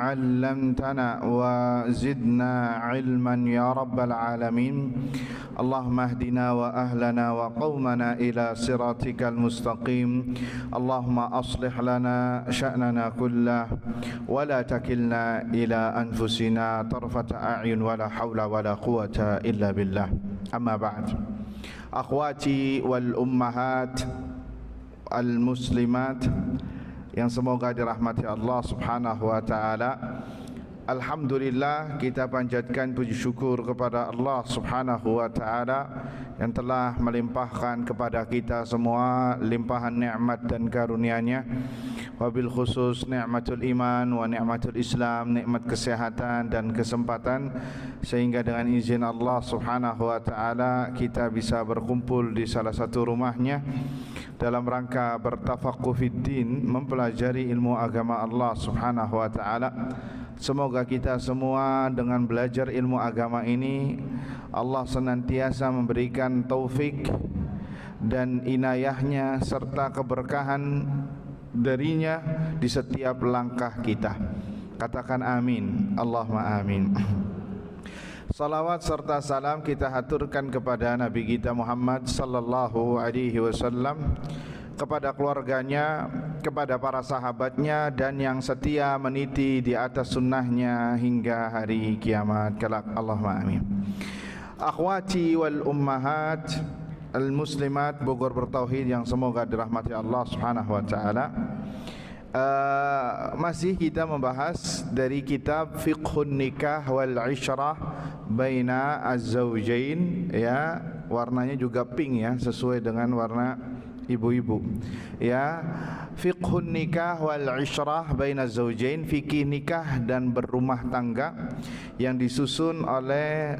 علمتنا وزدنا علما يا رب العالمين اللهم اهدنا وأهلنا وقومنا إلى صراطك المستقيم اللهم أصلح لنا شأننا كله ولا تكلنا إلى أنفسنا طرفة أعين ولا حول ولا قوة إلا بالله أما بعد أخواتي والأمهات المسلمات yang semoga dirahmati Allah Subhanahu wa taala. Alhamdulillah, kita panjatkan puji syukur kepada Allah Subhanahu wa taala yang telah melimpahkan kepada kita semua limpahan nikmat dan karunia-Nya. Wabil khusus nikmatul iman wa nikmatul Islam, nikmat kesehatan dan kesempatan, sehingga dengan izin Allah Subhanahu wa taala kita bisa berkumpul di salah satu rumahnya dalam rangka bertafaqquh fid din, mempelajari ilmu agama Allah Subhanahu wa taala. Semoga kita semua dengan belajar ilmu agama ini Allah senantiasa memberikan taufik dan inayahnya serta keberkahan darinya di setiap langkah kita. Katakan amin, Allahumma amin. Salawat serta salam kita haturkan kepada Nabi kita Muhammad sallallahu alaihi wasallam, kepada keluarganya, kepada para sahabatnya, dan yang setia meniti di atas sunnahnya hingga hari kiamat kelak. Allahumma amin. Akhwati wal ummahat al muslimat Bogor bertauhid yang semoga dirahmati Allah Subhanahu wa taala. Masih kita membahas dari kitab Fiqhun Nikah wal Ishrah Baina Az-Zawjain, ya, warnanya juga pink ya, sesuai dengan warna ibu-ibu, ya. Fiqhun Nikah wal Ishrah Baina Az-Zawjain, fikih nikah dan berumah tangga, yang disusun oleh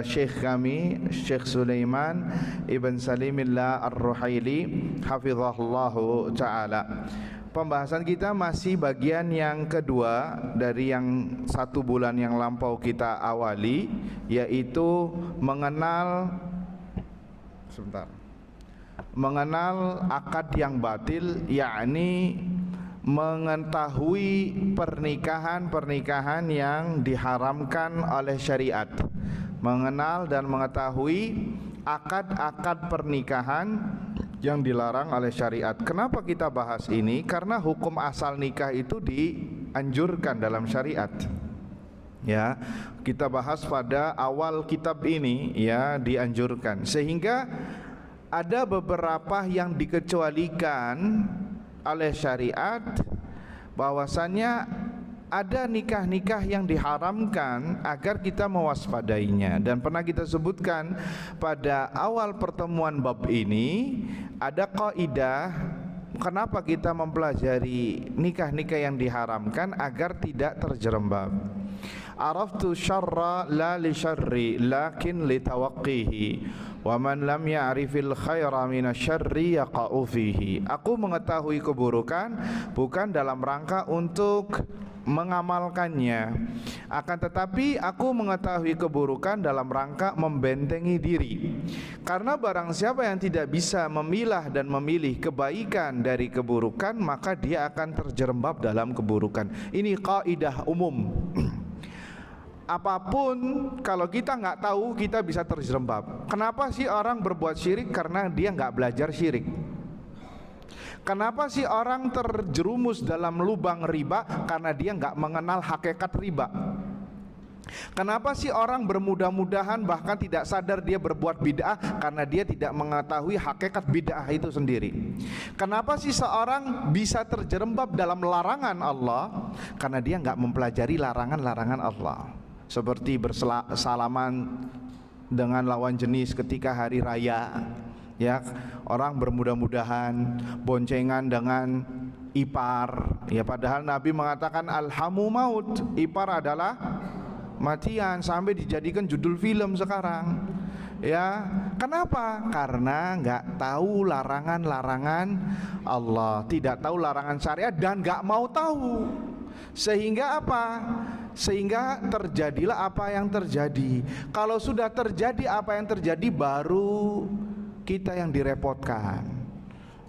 Syekh kami, Syekh Sulaiman Ibn Salimillah Ar-Ruhaili hafizahullahu ta'ala. Pembahasan kita masih bagian yang kedua dari yang 1 bulan yang lampau kita awali, yaitu mengenal akad yang batil, yakni mengetahui pernikahan yang diharamkan oleh syariat, mengenal dan mengetahui akad-akad pernikahan yang dilarang oleh syariat. Kenapa kita bahas ini? Karena hukum asal nikah itu dianjurkan dalam syariat. Ya, kita bahas pada awal kitab ini, ya, dianjurkan. Sehingga ada beberapa yang dikecualikan oleh syariat, bahwasannya ada nikah-nikah yang diharamkan agar kita mewaspadainya. Dan pernah kita sebutkan pada awal pertemuan bab ini, ada kaidah kenapa kita mempelajari nikah-nikah yang diharamkan agar tidak terjerembab. Araftu syarra la li syarri lakin li tawaqqihi wa man lam ya'rifil khaira minasyarri yaqa'u fihi. Aku mengetahui keburukan bukan dalam rangka untuk mengamalkannya, akan tetapi aku mengetahui keburukan dalam rangka membentengi diri. Karena barang siapa yang tidak bisa memilah dan memilih kebaikan dari keburukan, maka dia akan terjerembab dalam keburukan. Ini kaidah umum. Apapun kalau kita nggak tahu, kita bisa terjerembab. Kenapa sih orang berbuat syirik? Karena dia nggak belajar syirik. Kenapa sih orang terjerumus dalam lubang riba? Karena dia nggak mengenal hakikat riba. Kenapa sih orang bermudah-mudahan bahkan tidak sadar dia berbuat bid'ah? Karena dia tidak mengetahui hakikat bid'ah itu sendiri. Kenapa sih seorang bisa terjerembab dalam larangan Allah? Karena dia nggak mempelajari larangan-larangan Allah. Seperti bersalaman dengan lawan jenis ketika hari raya, ya, orang bermudah-mudahan, boncengan dengan ipar, ya, padahal Nabi mengatakan alhamu maut, ipar adalah matian, sampai dijadikan judul film sekarang, ya. Kenapa? Karena nggak tahu larangan-larangan Allah, tidak tahu larangan syariat, dan nggak mau tahu. Sehingga apa? Sehingga terjadilah apa yang terjadi. Kalau sudah terjadi apa yang terjadi, baru kita yang direpotkan.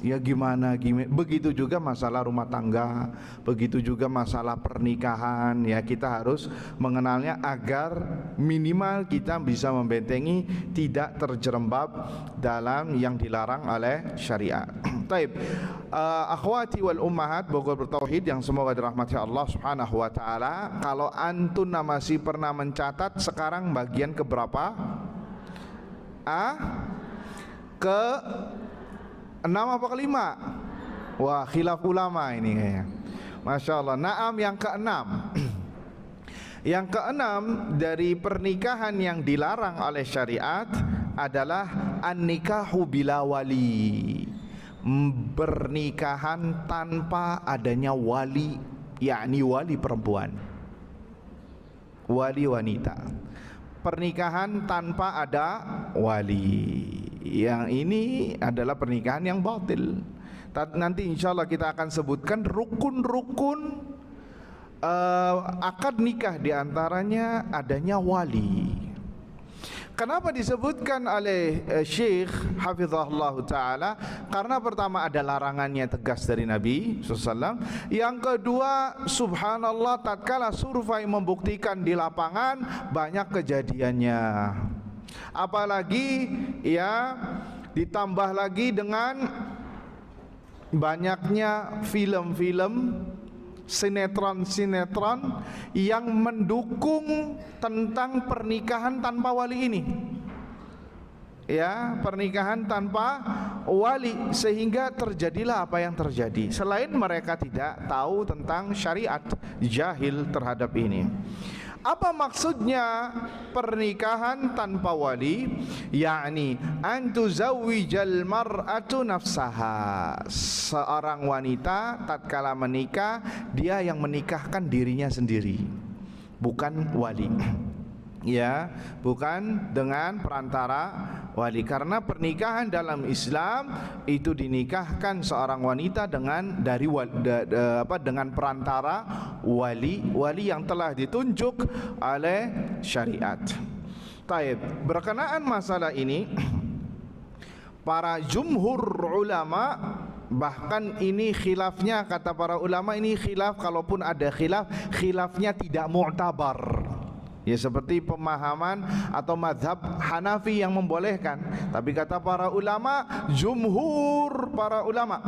ya gimana. Begitu juga masalah rumah tangga, begitu juga masalah pernikahan. Ya, kita harus mengenalnya agar minimal kita bisa membentengi, tidak terjerembab dalam yang dilarang oleh syariat. Taib, akhwati wal ummahat Bogor bertauhid yang semoga dirahmati Allah Subhanahu wa taala. Kalau antun masih pernah mencatat, sekarang bagian keberapa? Ke 6 apa ke 5? Wah, khilaf ulama ini kayaknya. Masya Allah. Naam, yang ke-6. Yang ke-6 dari pernikahan yang dilarang oleh syariat adalah an-nikahu bila wali. Pernikahan tanpa adanya wali, yakni wali perempuan, wali wanita. Pernikahan tanpa ada wali, yang ini adalah pernikahan yang batil. Nanti insya Allah kita akan sebutkan rukun-rukun akad nikah, diantaranya adanya wali. Kenapa disebutkan oleh Syekh Hafizahullah Ta'ala? Karena pertama ada larangannya tegas dari Nabi SAW. Yang kedua, subhanallah, tatkala survei membuktikan di lapangan banyak kejadiannya. Apalagi ya ditambah lagi dengan banyaknya film-film, sinetron-sinetron yang mendukung tentang pernikahan tanpa wali ini. Ya, pernikahan tanpa wali, sehingga terjadilah apa yang terjadi. Selain mereka tidak tahu tentang syariat, jahil terhadap ini. Apa maksudnya pernikahan tanpa wali? Yakni antuzawwijal mar'atu nafsaha. Seorang wanita tatkala menikah, dia yang menikahkan dirinya sendiri, bukan wali. Ya, bukan dengan perantara wali. Karena pernikahan dalam Islam itu dinikahkan seorang wanita dengan dengan perantara wali yang telah ditunjuk oleh syariat. Taib, berkenaan masalah ini, para jumhur ulama, bahkan ini khilafnya, kata para ulama, ini khilaf, kalaupun ada khilaf, khilafnya tidak mu'tabar. Ya, seperti pemahaman atau mazhab Hanafi yang membolehkan. Tapi kata para ulama, jumhur para ulama,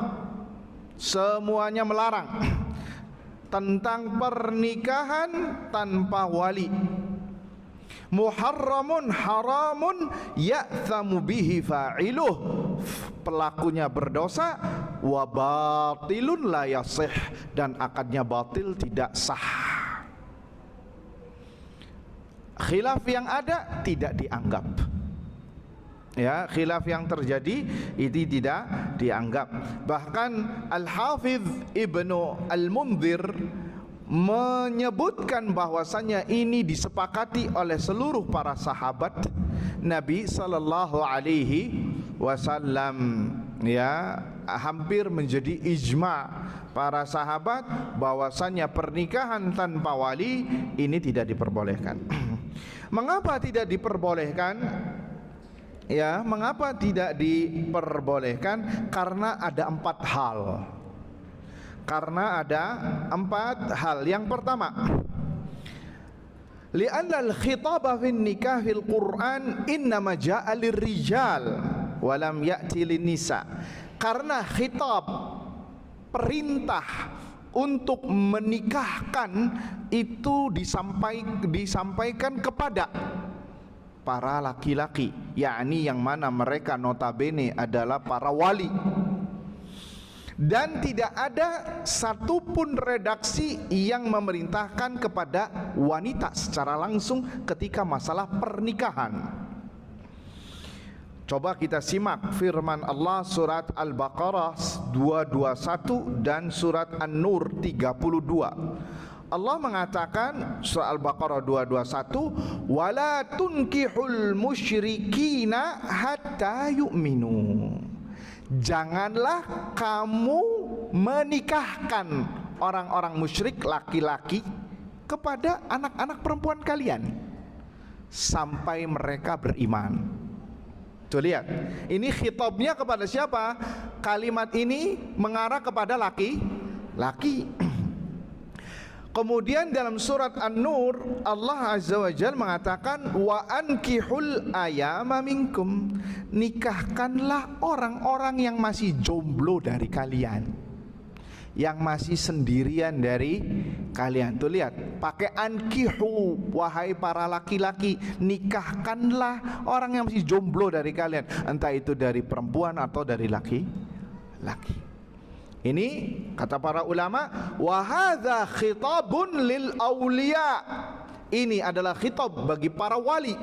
semuanya melarang tentang pernikahan tanpa wali. Muharramun haramun ya'thamu bihi fa'iluh. Pelakunya berdosa, wa batilun la yasih, dan akadnya batil, tidak sah. Khilaf yang ada tidak dianggap. Ya, khilaf yang terjadi itu tidak dianggap. Bahkan Al-Hafidh Ibnu Al-Mundhir menyebutkan bahwasanya ini disepakati oleh seluruh para sahabat Nabi sallallahu alaihi wasallam. Ya, hampir menjadi ijma para sahabat bahwasanya pernikahan tanpa wali ini tidak diperbolehkan. Mengapa tidak diperbolehkan? Ya, mengapa tidak diperbolehkan? Karena ada 4 hal. Karena ada 4 hal. Yang pertama, li'anna al-khitaba fin nikah fil Qur'an innama ja'a lirrijal wa lam ya'ti lin-nisa. Karena khitab, perintah untuk menikahkan itu disampaikan kepada para laki-laki, yakni yang mana mereka notabene adalah para wali. Dan tidak ada satupun redaksi yang memerintahkan kepada wanita secara langsung ketika masalah pernikahan. Coba kita simak firman Allah surat Al-Baqarah 221 dan surat An-Nur 32. Allah mengatakan, surah Al-Baqarah 221, wala tunkihul musyrikina hatta yu'minu. Janganlah kamu menikahkan orang-orang musyrik laki-laki kepada anak-anak perempuan kalian sampai mereka beriman. Tuh lihat, ini khitabnya kepada siapa? Kalimat ini mengarah kepada laki-laki. Kemudian dalam surat An-Nur Allah Azza wa Jalla mengatakan wa ankihul ayama minkum, nikahkanlah orang-orang yang masih jomblo dari kalian, yang masih sendirian dari kalian. Tuh lihat, pakai ankihu, wahai para laki-laki, nikahkanlah orang yang masih jomblo dari kalian, entah itu dari perempuan atau dari laki-laki. Ini kata para ulama, wa hadza khitabun lil auliya. Ini adalah khitab bagi para wali.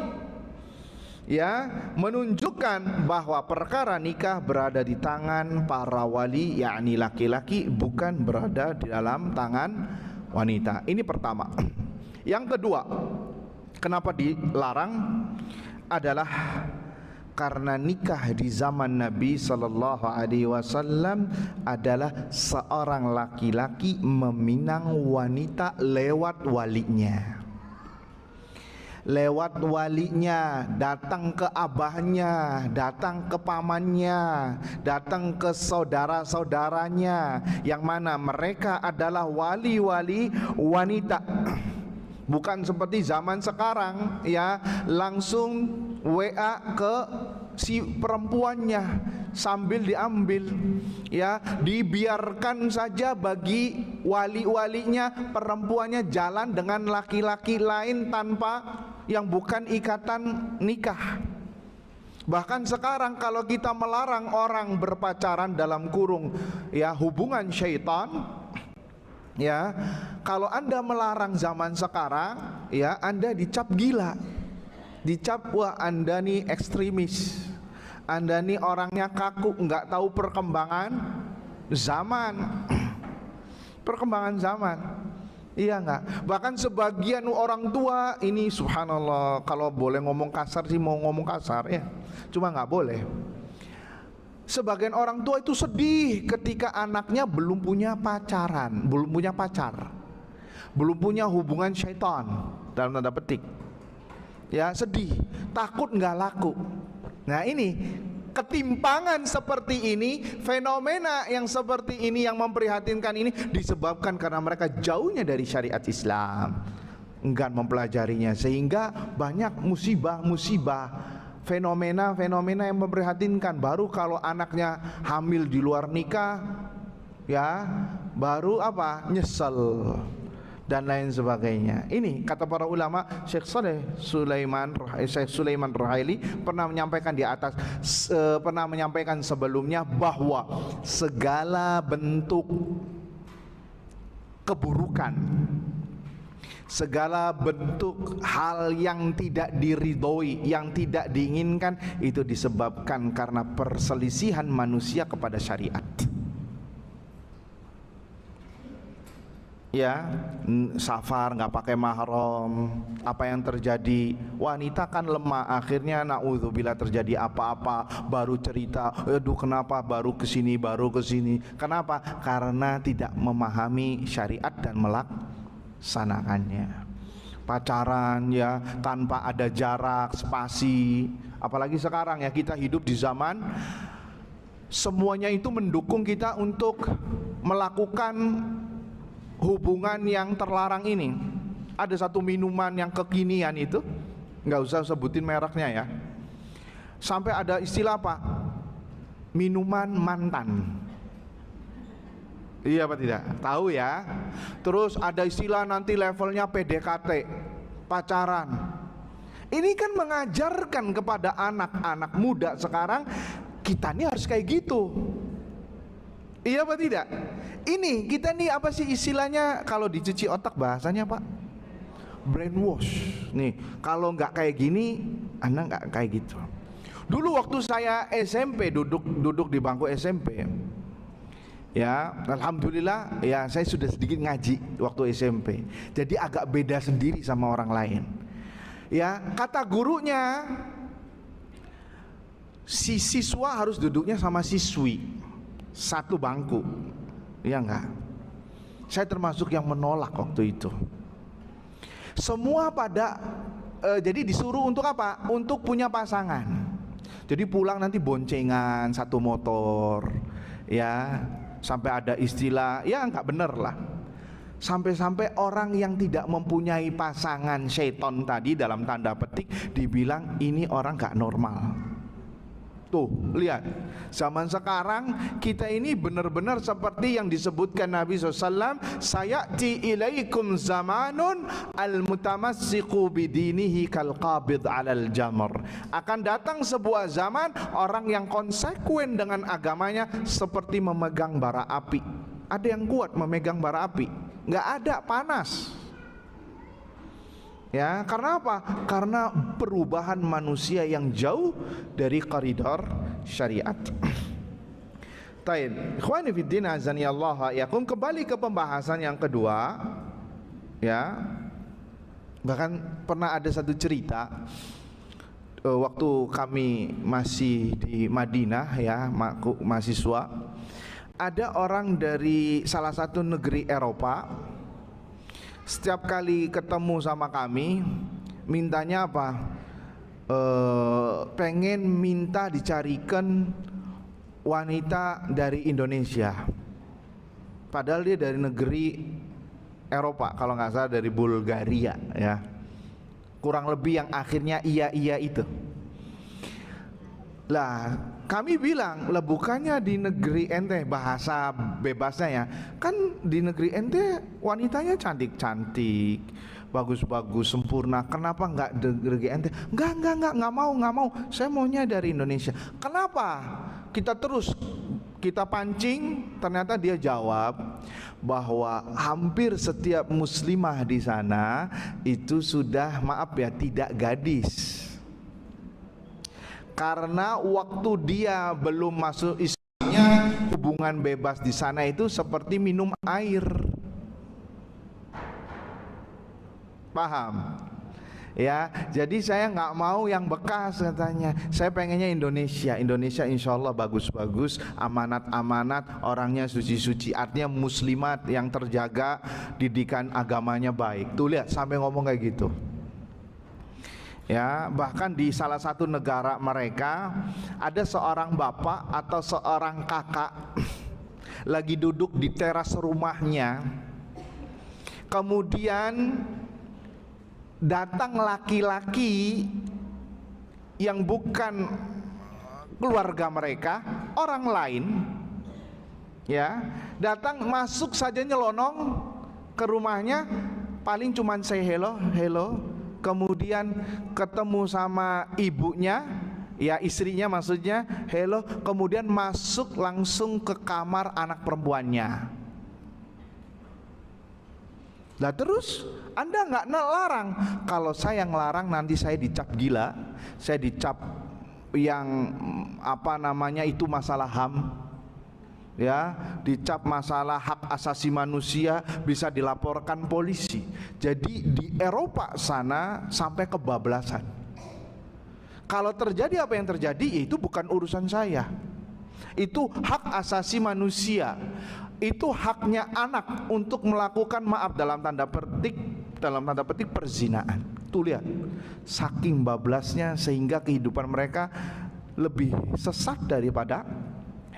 Ya, menunjukkan bahwa perkara nikah berada di tangan para wali, yakni laki-laki, bukan berada di dalam tangan wanita. Ini pertama. Yang kedua, kenapa dilarang adalah karena nikah di zaman Nabi sallallahu alaihi wasallam adalah seorang laki-laki meminang wanita lewat walinya. Lewat walinya, datang ke abahnya, datang ke pamannya, datang ke saudara-saudaranya, yang mana mereka adalah wali-wali wanita. Bukan seperti zaman sekarang ya, langsung WA ke si perempuannya sambil diambil ya, dibiarkan saja bagi wali-walinya perempuannya jalan dengan laki-laki lain tanpa yang bukan ikatan nikah. Bahkan sekarang kalau kita melarang orang berpacaran dalam kurung ya hubungan syaitan ya, kalau Anda melarang zaman sekarang ya, Anda dicap gila, dicap wah Anda nih ekstremis, Anda nih orangnya kaku, nggak tahu perkembangan zaman. Perkembangan zaman, iya nggak? Bahkan sebagian orang tua ini subhanallah, kalau boleh ngomong kasar sih mau ngomong kasar ya, cuma nggak boleh. Sebagian orang tua itu sedih ketika anaknya belum punya pacaran, belum punya pacar, belum punya hubungan syaitan dalam tanda petik. Ya sedih, takut nggak laku. Nah ini ketimpangan seperti ini, fenomena yang seperti ini yang memprihatinkan ini disebabkan karena mereka jauhnya dari syariat Islam, enggan mempelajarinya, sehingga banyak musibah-musibah, fenomena-fenomena yang memprihatinkan. Baru kalau anaknya hamil di luar nikah ya, baru apa? Nyesel dan lain sebagainya. Ini kata para ulama. Syekh Sulaiman Ruhaili pernah menyampaikan di atas, pernah menyampaikan sebelumnya bahwa segala bentuk keburukan, segala bentuk hal yang tidak diridhoi, yang tidak diinginkan, itu disebabkan karena perselisihan manusia kepada syariat. Ya, safar nggak pakai mahram, apa yang terjadi? Wanita kan lemah, akhirnya naudzubillah terjadi apa-apa, baru cerita, aduh kenapa baru kesini, baru kesini. Kenapa? Karena tidak memahami syariat dan melaksanakannya. Pacaran ya tanpa ada jarak, spasi. Apalagi sekarang ya, kita hidup di zaman semuanya itu mendukung kita untuk melakukan hubungan yang terlarang ini. Ada satu minuman yang kekinian itu, nggak usah sebutin mereknya ya, sampai ada istilah apa? Minuman mantan. Iya apa tidak? Tahu ya. Terus ada istilah nanti levelnya PDKT, pacaran. Ini kan mengajarkan kepada anak-anak muda sekarang, kita nih harus kayak gitu. Iya apa tidak? Ini kita nih apa sih istilahnya kalau dicuci otak bahasanya Pak? Brainwash. Nih kalau nggak kayak gini, Anda nggak kayak gitu. Dulu waktu saya SMP, duduk di bangku SMP, ya alhamdulillah ya saya sudah sedikit ngaji waktu SMP. Jadi agak beda sendiri sama orang lain. Ya kata gurunya, si siswa harus duduknya sama siswi satu bangku. Ya enggak? Saya termasuk yang menolak waktu itu. Semua pada jadi disuruh untuk apa? Untuk punya pasangan. Jadi pulang nanti boncengan satu motor, ya, sampai ada istilah, ya nggak bener lah. Sampai-sampai orang yang tidak mempunyai pasangan syaiton tadi dalam tanda petik dibilang ini orang gak normal. Tuh, lihat, zaman sekarang kita ini benar-benar seperti yang disebutkan Nabi SAW, sayati ilaikum zamanun al-mutamassiku bidinihi kalqabid alal jamr. Akan datang sebuah zaman orang yang konsekuen dengan agamanya seperti memegang bara api. Ada yang kuat memegang bara api, nggak ada panas. Ya, karena apa? Karena perubahan manusia yang jauh dari koridor syariat. Taib, ikhwani fiddin azani Allah yakum, kembali ke pembahasan yang kedua. Ya, bahkan pernah ada satu cerita waktu kami masih di Madinah, ya, mahasiswa. Ada orang dari salah satu negeri Eropa, setiap kali ketemu sama kami mintanya apa? Pengen minta dicarikan wanita dari Indonesia. Padahal dia dari negeri Eropa, kalau nggak salah dari Bulgaria, ya. Kurang lebih yang akhirnya iya itu. Lah, kami bilang, lah bukannya di negeri ente, bahasa bebasnya ya, kan di negeri ente wanitanya cantik-cantik, bagus-bagus, sempurna. Kenapa nggak di negeri ente? Nggak mau. Saya maunya dari Indonesia. Kenapa? Kita pancing, ternyata dia jawab bahwa hampir setiap muslimah di sana itu sudah, maaf ya, tidak gadis. Karena waktu dia belum masuk Islamnya, hubungan bebas di sana itu seperti minum air. Paham? Ya, jadi saya nggak mau yang bekas katanya. Saya pengennya Indonesia. Indonesia insya Allah bagus-bagus, amanat-amanat, orangnya suci-suci, artinya muslimat yang terjaga, didikan agamanya baik. Tuh lihat, sampai ngomong kayak gitu. Ya, bahkan di salah satu negara mereka ada seorang bapak atau seorang kakak lagi duduk di teras rumahnya. Kemudian datang laki-laki yang bukan keluarga mereka, orang lain, ya, datang masuk saja nyelonong ke rumahnya, paling cuman say hello. Kemudian ketemu sama ibunya, ya istrinya maksudnya, hello. Kemudian masuk langsung ke kamar anak perempuannya. Lah terus Anda nggak ngelarang? Kalau saya ngelarang nanti saya dicap gila, saya dicap yang apa namanya itu masalah HAM, ya, dicap masalah hak asasi manusia, bisa dilaporkan polisi. Jadi di Eropa sana sampai kebablasan. Kalau terjadi apa yang terjadi, ya itu bukan urusan saya. Itu hak asasi manusia. Itu haknya anak untuk melakukan, maaf dalam tanda petik perzinaan. Tuh lihat, saking bablasnya sehingga kehidupan mereka lebih sesat daripada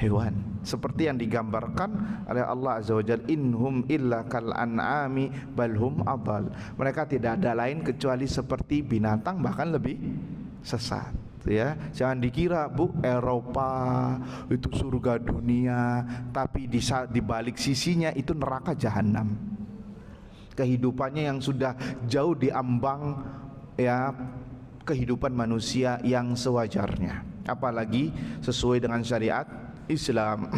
hewan, seperti yang digambarkan oleh Allah Azza wa Jalla, inhum illa kal an'ami balhum adal. Mereka tidak ada lain kecuali seperti binatang, bahkan lebih sesat. Ya, jangan dikira Bu, Eropa itu surga dunia, tapi di balik sisinya itu neraka jahanam. Kehidupannya yang sudah jauh diambang, ya, kehidupan manusia yang sewajarnya, apalagi sesuai dengan syariat Islam.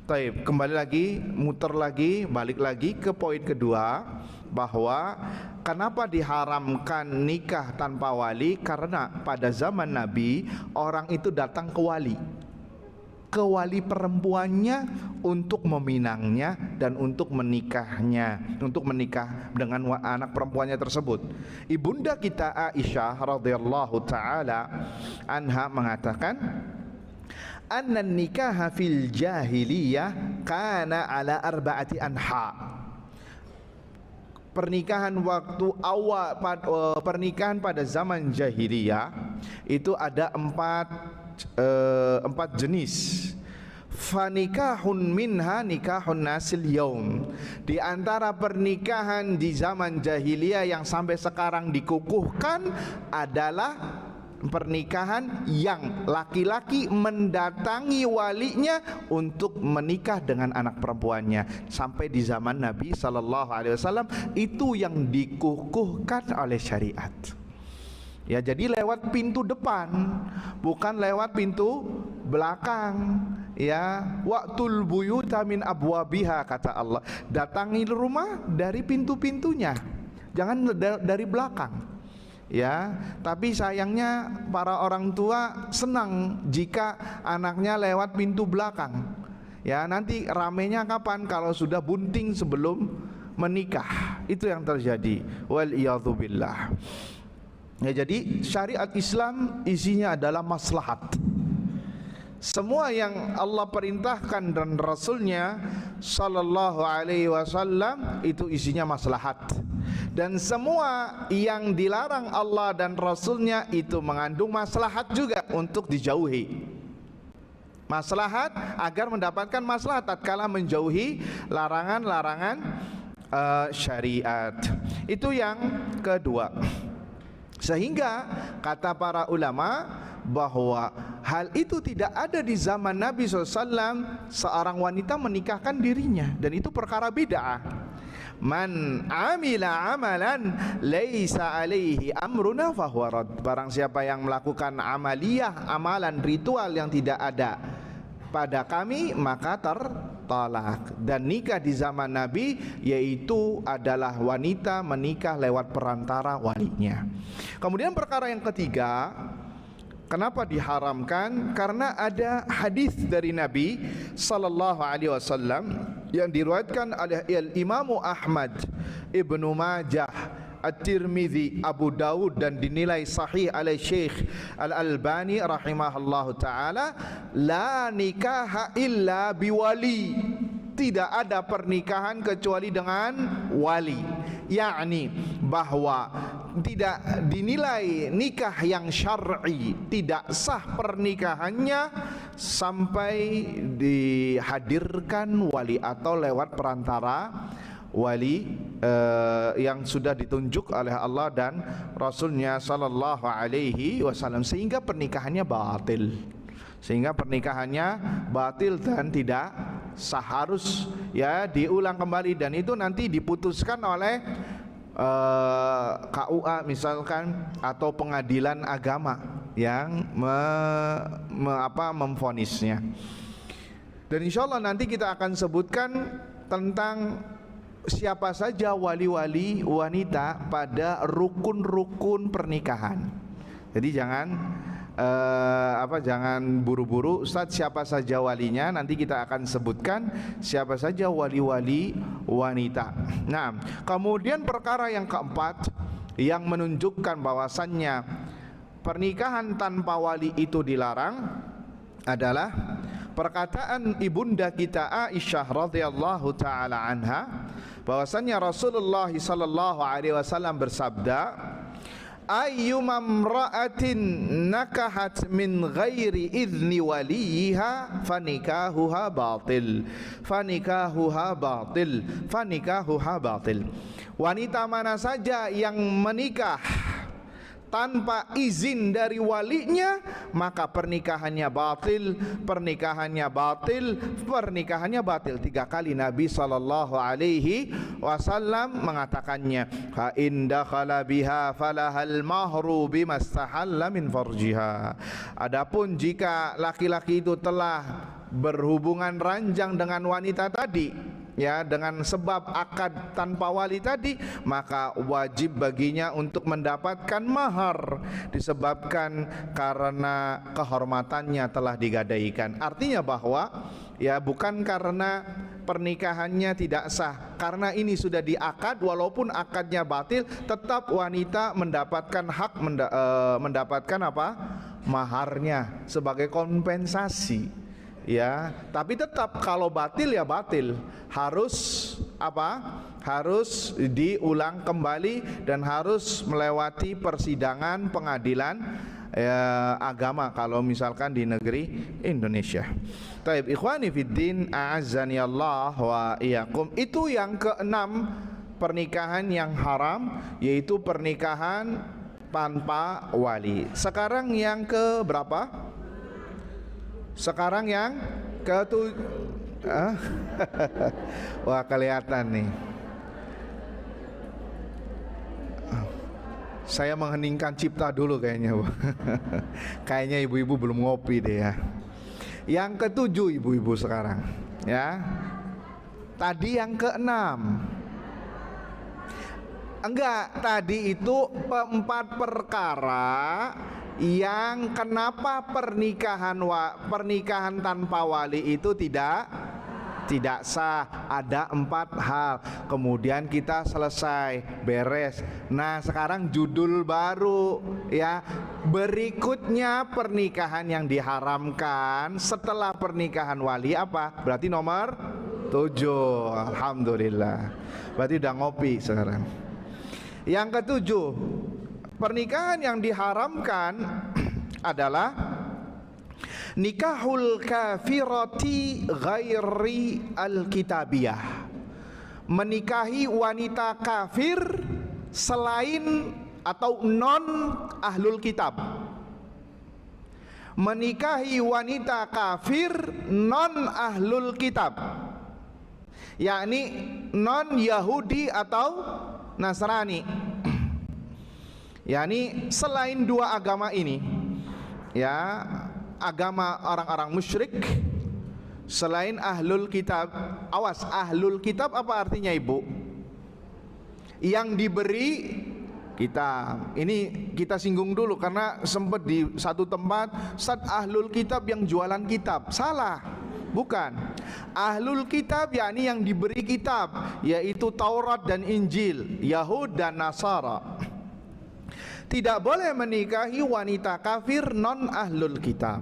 Taib, kembali lagi, muter lagi, balik lagi ke poin kedua, bahwa kenapa diharamkan nikah tanpa wali? Karena pada zaman Nabi orang itu datang ke wali perempuannya untuk meminangnya dan untuk menikahnya, untuk menikah dengan anak perempuannya tersebut. Ibunda kita Aisyah radhiyallahu taala anha mengatakan, anna nikaha fil jahiliyah kana ala arba'ati anha. Pernikahan waktu awal, pernikahan pada zaman jahiliyah itu ada empat jenis. Fanikahun minha nikahun nasil yaum. Di antara pernikahan di zaman jahiliyah yang sampai sekarang dikukuhkan adalah pernikahan yang laki-laki mendatangi walinya untuk menikah dengan anak perempuannya. Sampai di zaman Nabi SAW itu yang dikukuhkan oleh syariat. Ya, jadi lewat pintu depan, bukan lewat pintu belakang. Ya, waqtul buyuta min abwabiha, kata Allah. Datangi rumah dari pintu-pintunya, jangan dari belakang. Ya, tapi sayangnya para orang tua senang jika anaknya lewat pintu belakang. Ya, nanti ramenya kapan? Kalau sudah bunting sebelum menikah. Itu yang terjadi. Wal iyadzu billah. Ya, jadi syariat Islam isinya adalah maslahat. Semua yang Allah perintahkan dan Rasulnya Sallallahu Alaihi Wasallam itu isinya maslahat. Dan semua yang dilarang Allah dan Rasulnya itu mengandung maslahat juga untuk dijauhi. Maslahat agar mendapatkan maslahat tatkala menjauhi larangan-larangan syariat. Itu yang kedua. Sehingga kata para ulama bahwa hal itu tidak ada di zaman Nabi SAW, seorang wanita menikahkan dirinya, dan itu perkara bid'ah. Man amila amalan laisa alaihi amruna fahuwa rad. Barang siapa yang melakukan amaliyah, amalan ritual yang tidak ada pada kami, maka tertolak. Dan nikah di zaman Nabi yaitu adalah wanita menikah lewat perantara walinya. Kemudian perkara yang ketiga, kenapa diharamkan? Karena ada hadis dari Nabi sallallahu alaihi wasallam yang diriwayatkan oleh Imam Ahmad, Ibnu Majah, At-Tirmidzi, Abu Dawud, dan dinilai sahih oleh Syekh Al-Albani rahimahullahu taala, la nikaha illa biwali. Tidak ada pernikahan kecuali dengan wali. Yakni bahwa tidak dinilai nikah yang syar'i, tidak sah pernikahannya sampai dihadirkan wali atau lewat perantara wali yang sudah ditunjuk oleh Allah dan Rasulnya Sallallahu Alaihi Wasallam, sehingga pernikahannya batil dan tidak sah. Harus ya diulang kembali, dan itu nanti diputuskan oleh KUA misalkan atau pengadilan agama yang memvonisnya. Dan insya Allah nanti kita akan sebutkan tentang siapa saja wali-wali wanita pada rukun-rukun pernikahan. Jadi jangan jangan buru-buru, Ustadz siapa saja walinya, nanti kita akan sebutkan siapa saja wali-wali wanita. Nah, kemudian perkara yang keempat yang menunjukkan bahwasannya pernikahan tanpa wali itu dilarang adalah perkataan ibunda kita Aisyah radhiyallahu taala anha, bahwasannya Rasulullah sallallahu alaihi wasallam bersabda, ayyuma imra'atin nakahat min ghairi idzni waliha fanikahuha batil. Wanita mana saja yang menikah tanpa izin dari walinya, maka pernikahannya batil. 3 kali Nabi sallallahu alaihi wasallam mengatakannya. Fa in dakhala biha falahal mahru bimastahalla min farjiha. Adapun jika laki-laki itu telah berhubungan ranjang dengan wanita tadi, ya, dengan sebab akad tanpa wali tadi, maka wajib baginya untuk mendapatkan mahar, disebabkan karena kehormatannya telah digadaikan. Artinya bahwa ya bukan karena pernikahannya tidak sah, karena ini sudah diakad, walaupun akadnya batil, tetap wanita mendapatkan hak mendapatkan apa? Maharnya sebagai kompensasi. Ya, tapi tetap kalau batil ya batil, harus apa? Harus diulang kembali dan harus melewati persidangan pengadilan agama kalau misalkan di negeri Indonesia. Taib ikhwani fiddin, a'azzani Allah wa iyyakum. Itu yang keenam pernikahan yang haram, yaitu pernikahan tanpa wali. Sekarang yang ke berapa? Sekarang yang ke wah, kelihatan nih. Saya mengheningkan cipta dulu kayaknya, Bu. Kayaknya ibu-ibu belum ngopi deh ya. Yang ketujuh ibu-ibu sekarang, ya. Tadi yang keenam. Enggak, tadi itu 4 perkara yang kenapa pernikahan tanpa wali itu tidak sah. Ada 4 hal. Kemudian kita selesai, beres. Nah, sekarang judul baru ya. Berikutnya pernikahan yang diharamkan setelah pernikahan wali apa? Berarti nomor 7. Alhamdulillah. Berarti udah ngopi sekarang. Yang ketujuh, pernikahan yang diharamkan adalah nikahul kafirati ghairi alkitabiyah. Menikahi wanita kafir selain atau non ahlul kitab. Menikahi wanita kafir non ahlul kitab, yakni non Yahudi atau Nasrani, yakni selain 2 agama ini, ya, agama orang-orang musyrik, selain ahlul kitab. Awas, ahlul kitab apa artinya ibu? Yang diberi kitab. Ini kita singgung dulu karena sempat di satu tempat, Ustaz, ahlul kitab yang jualan kitab. Salah, bukan. Ahlul kitab yakni yang diberi kitab, yaitu Taurat dan Injil, Yahud dan Nasara. Tidak boleh menikahi wanita kafir non ahlul kitab,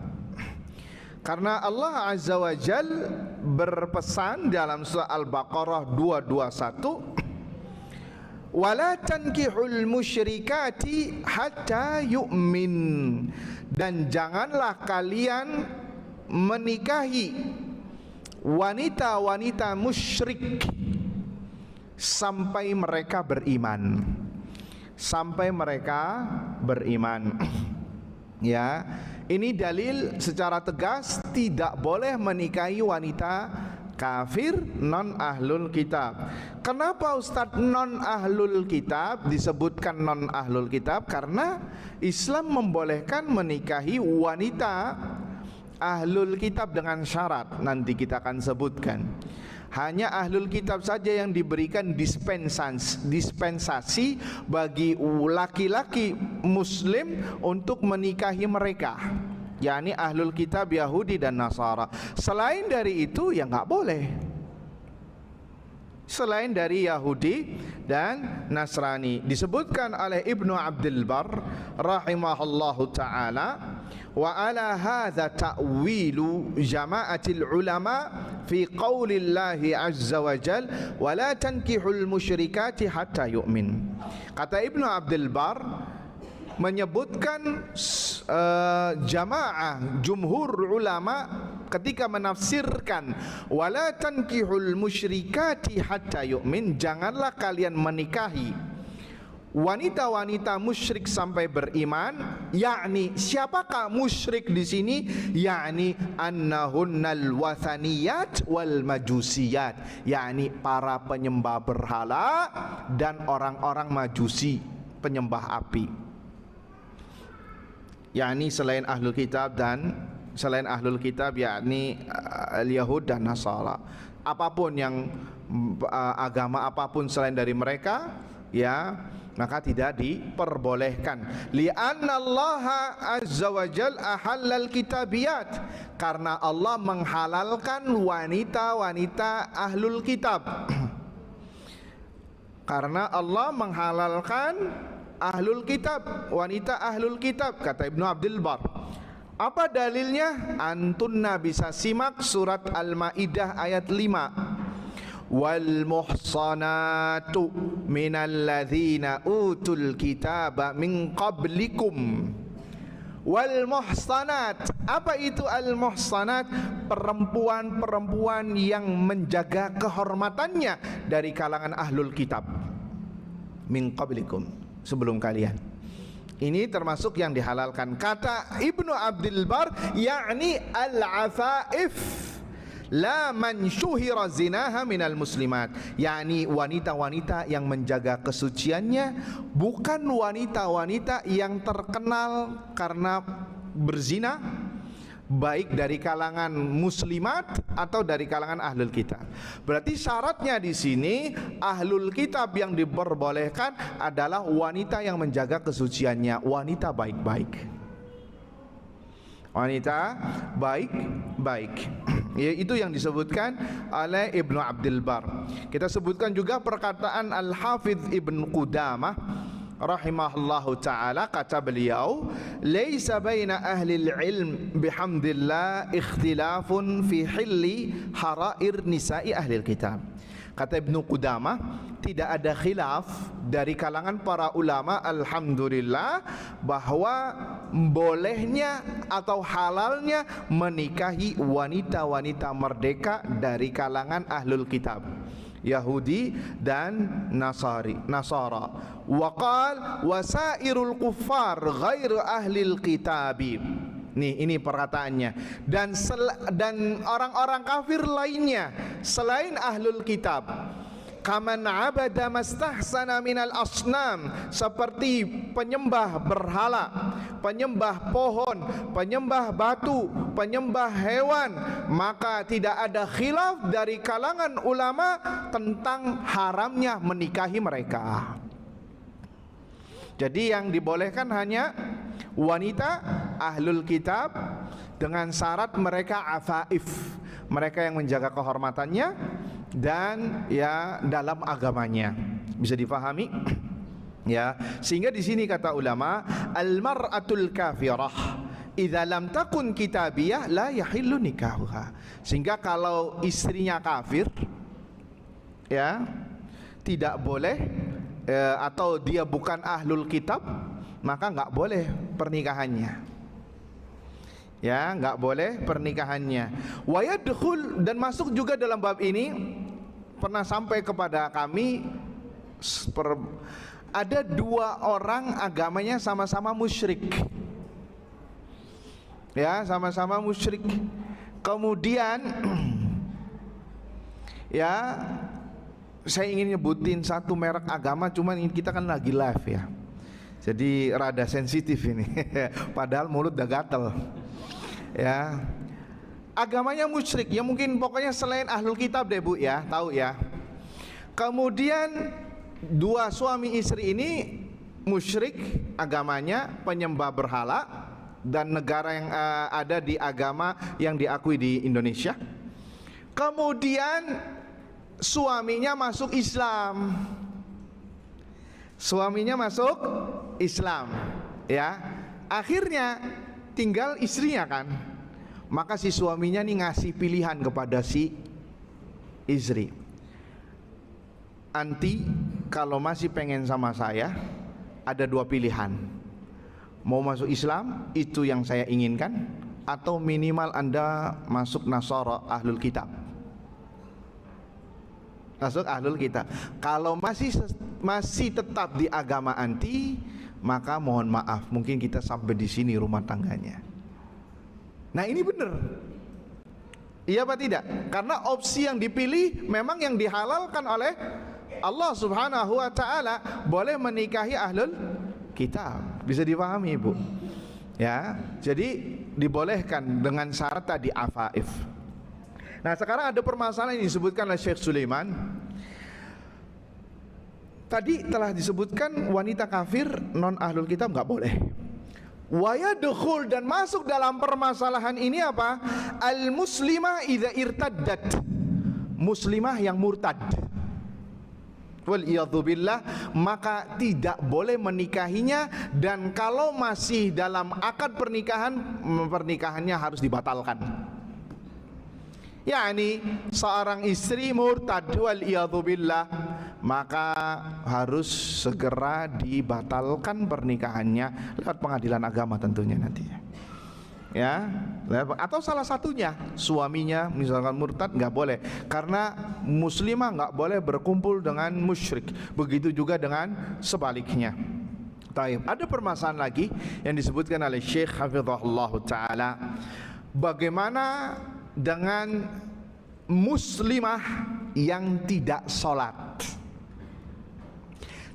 karena Allah Azza wa Jal berpesan dalam surah Al-Baqarah 221, wala tankihul musyrikati hatta yu'min, dan janganlah kalian menikahi wanita-wanita musyrik sampai mereka beriman. Sampai mereka beriman. Ya, ini dalil secara tegas tidak boleh menikahi wanita kafir non ahlul kitab. Kenapa Ustadz non ahlul kitab disebutkan non ahlul kitab? Karena Islam membolehkan menikahi wanita ahlul kitab dengan syarat, nanti kita akan sebutkan. Hanya ahlul kitab saja yang diberikan dispensasi bagi laki-laki muslim untuk menikahi mereka, yakni ahlul kitab Yahudi dan Nasara. Selain dari itu ya nggak boleh. Selain dari Yahudi dan Nasrani. Disebutkan oleh Ibnu Abdul Bar rahimahullahu ta'ala, wa ala hadza ta'wilu jama'atil ulama fi qaulillahi azza wa jal wa la tankihul musyrikati hatta yu'min. Kata Ibnu Abdul Bar menyebutkan jamaah jumhur ulama ketika menafsirkan wala tankihul musyrikati hatta yu'min, janganlah kalian menikahi wanita-wanita musyrik sampai beriman. Yakni siapakah musyrik di sini? Yakni annahunnal wathaniyat wal majusiyat, yakni para penyembah berhala dan orang-orang majusi, penyembah api. Yakni selain ahlul kitab dan selain ahlul kitab, yakni Yahud dan Nasara. Apapun yang agama apapun selain dari mereka, ya, maka tidak diperbolehkan. Li'anna Allah azza wa jal ahallal kitabiyat, karena Allah menghalalkan wanita-wanita ahlul kitab. Karena Allah menghalalkan ahlul kitab, wanita ahlul kitab, kata Ibnu Abdul Bar. Apa dalilnya? Antunna bisa simak surat Al-Maidah ayat 5. Wal muhsanatu minal ladzina utul kitaba min qablikum Wal muhsanat, apa itu al muhsanat? Perempuan-perempuan yang menjaga kehormatannya dari kalangan ahlul kitab, min qablikum, sebelum kalian. Ini termasuk yang dihalalkan. Kata Ibnu Abdul Bar, yakni al-afaif la man syuhira zinaha minal muslimat, yakni wanita-wanita yang menjaga kesuciannya, bukan wanita-wanita yang terkenal karena berzina, baik dari kalangan muslimat atau dari kalangan ahlul kitab. Berarti syaratnya di sini ahlul kitab yang diperbolehkan adalah wanita yang menjaga kesuciannya, wanita baik-baik, wanita baik-baik. Ya, itu yang disebutkan oleh Ibnu Abdul Bar. Kita sebutkan juga perkataan Al-Hafidh Ibn Qudamah rahimahullahu ta'ala, kata beliau, laisa baina ahli ilm bihamdillah ikhtilafun fi hilli harair nisa'i ahli kitab. Kata Ibnu Qudamah, tidak ada khilaf dari kalangan para ulama, alhamdulillah, bahwa bolehnya atau halalnya menikahi wanita-wanita merdeka dari kalangan ahlul kitab, Yahudi dan Nasara. Waqal wasairul kuffar ghairu ahlil kitabi. Nih, ini perkataannya. Dan orang-orang kafir lainnya selain ahlul kitab, kaman abada mastahsana minal asnam, seperti penyembah berhala, penyembah pohon, penyembah batu, penyembah hewan, maka tidak ada khilaf dari kalangan ulama tentang haramnya menikahi mereka. Jadi yang dibolehkan hanya wanita ahlul kitab dengan syarat mereka afaif, mereka yang menjaga kehormatannya dan ya dalam agamanya. Bisa difahami? Ya, sehingga di sini kata ulama, al-mar'atul kafirah idza lam takun kitabiyah la yahillu nikahuha. Sehingga kalau istrinya kafir, ya, tidak boleh atau dia bukan ahlul kitab, maka enggak boleh pernikahannya. Ya, enggak boleh pernikahannya. Wa yadkhul, dan masuk juga dalam bab ini pernah sampai kepada kami ada dua orang agamanya sama-sama musyrik. Ya, sama-sama musyrik. Kemudian ya, saya ingin nyebutin satu merek agama, cuman kita kan lagi live ya, jadi rada sensitif ini. Padahal mulut udah gatel. Ya, agamanya musyrik, ya mungkin pokoknya selain ahlul kitab deh Bu ya, tahu ya. Kemudian dua suami istri ini musyrik agamanya, penyembah berhala, dan negara yang ada di agama yang diakui di Indonesia. Kemudian suaminya masuk Islam, suaminya masuk Islam, ya. Akhirnya tinggal istrinya kan, maka si suaminya nih ngasih pilihan kepada si istri, anti kalau masih pengen sama saya ada dua pilihan, mau masuk Islam itu yang saya inginkan, atau minimal Anda masuk Nasara ahlul kitab, masuk ahlul kitab. Kalau masih tetap di agama anti, maka mohon maaf, mungkin kita sampai di sini rumah tangganya. Nah, ini benar, iya apa tidak? Karena opsi yang dipilih memang yang dihalalkan oleh Allah subhanahu wa ta'ala, boleh menikahi ahlul kitab. Bisa dipahami Ibu? Ya, jadi dibolehkan dengan syarat tadi afaif. Nah, sekarang ada permasalahan yang disebutkan oleh Syekh Sulaiman. Tadi telah disebutkan wanita kafir non ahlul kitab enggak boleh. Wa yadkhul, dan masuk dalam permasalahan ini apa? Al muslimah idza irtaddat, muslimah yang murtad, wal iyadzubillah, maka tidak boleh menikahinya, dan kalau masih dalam akad pernikahan, pernikahannya harus dibatalkan. yakni seorang istri murtad wal iyadzubillah, maka harus segera dibatalkan pernikahannya lewat pengadilan agama tentunya nantinya. ya, atau salah satunya suaminya misalkan murtad, nggak boleh, karena muslimah nggak boleh berkumpul dengan musyrik. Begitu juga dengan sebaliknya. Taib. Ada permasalahan lagi yang disebutkan oleh Syekh Hafizahullah Ta'ala. Bagaimana dengan muslimah yang tidak sholat?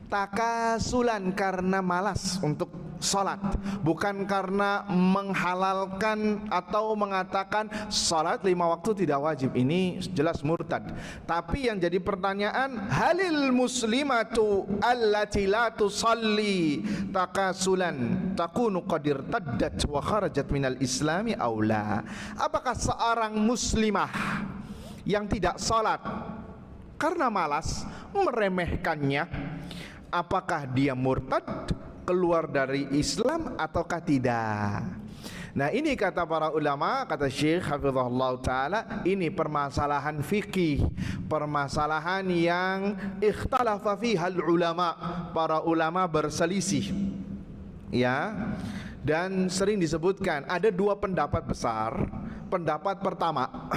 Takasulan, karena malas untuk sholat, bukan karena menghalalkan atau mengatakan sholat 5 waktu tidak wajib. Ini jelas murtad. Tapi yang jadi pertanyaan, halil muslimatu allati la tusalli takasulan takunu qad irtaddat wa kharajat minal islami aw la? Apakah seorang muslimah yang tidak sholat karena malas, meremehkannya, apakah dia murtad, keluar dari Islam ataukah tidak? Nah, ini kata para ulama, kata Syekh Hafizahullah Ta'ala, ini permasalahan fikih, permasalahan yang ikhtalafa fihal ulama, para ulama berselisih, ya. Dan sering disebutkan ada 2 pendapat besar. Pendapat pertama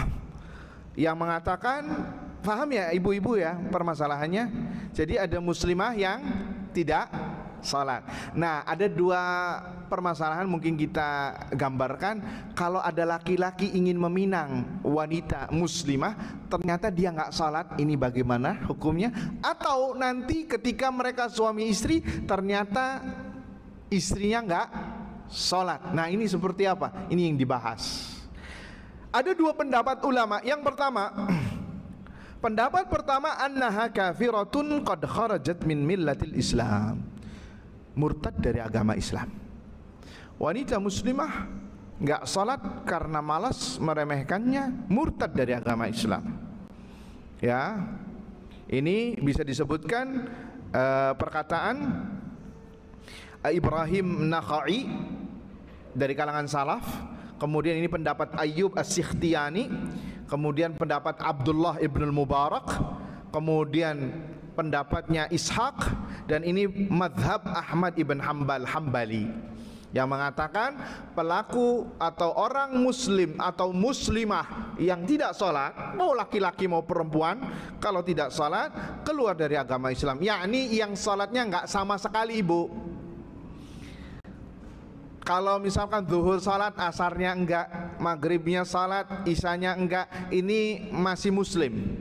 yang mengatakan, paham ya ibu-ibu ya permasalahannya? Jadi ada muslimah yang tidak salat. Nah, ada 2 permasalahan mungkin kita gambarkan. Kalau ada laki-laki ingin meminang wanita muslimah, ternyata dia nggak salat, ini bagaimana hukumnya? Atau nanti ketika mereka suami istri, ternyata istrinya nggak salat. Nah, ini seperti apa? Ini yang dibahas. Ada 2 pendapat ulama. Yang pertama, pendapat pertama, annaha kafiratun qad kharajat min millatil Islam, murtad dari agama Islam. Wanita muslimah enggak salat karena malas, meremehkannya, murtad dari agama Islam. Ya. Ini bisa disebutkan perkataan Ibrahim Nakhai dari kalangan salaf. Kemudian ini pendapat Ayyub As-Sikhtiyani, kemudian pendapat Abdullah ibn al-Mubarak, kemudian pendapatnya Ishaq, dan ini madhab Ahmad ibn Hambali yang mengatakan pelaku atau orang muslim atau muslimah yang tidak sholat, mau laki-laki mau perempuan, kalau tidak sholat keluar dari agama Islam. Yakni yang sholatnya nggak sama sekali, ibu. Kalau misalkan zuhur salat, asarnya enggak, maghribnya salat, isanya enggak, ini masih muslim.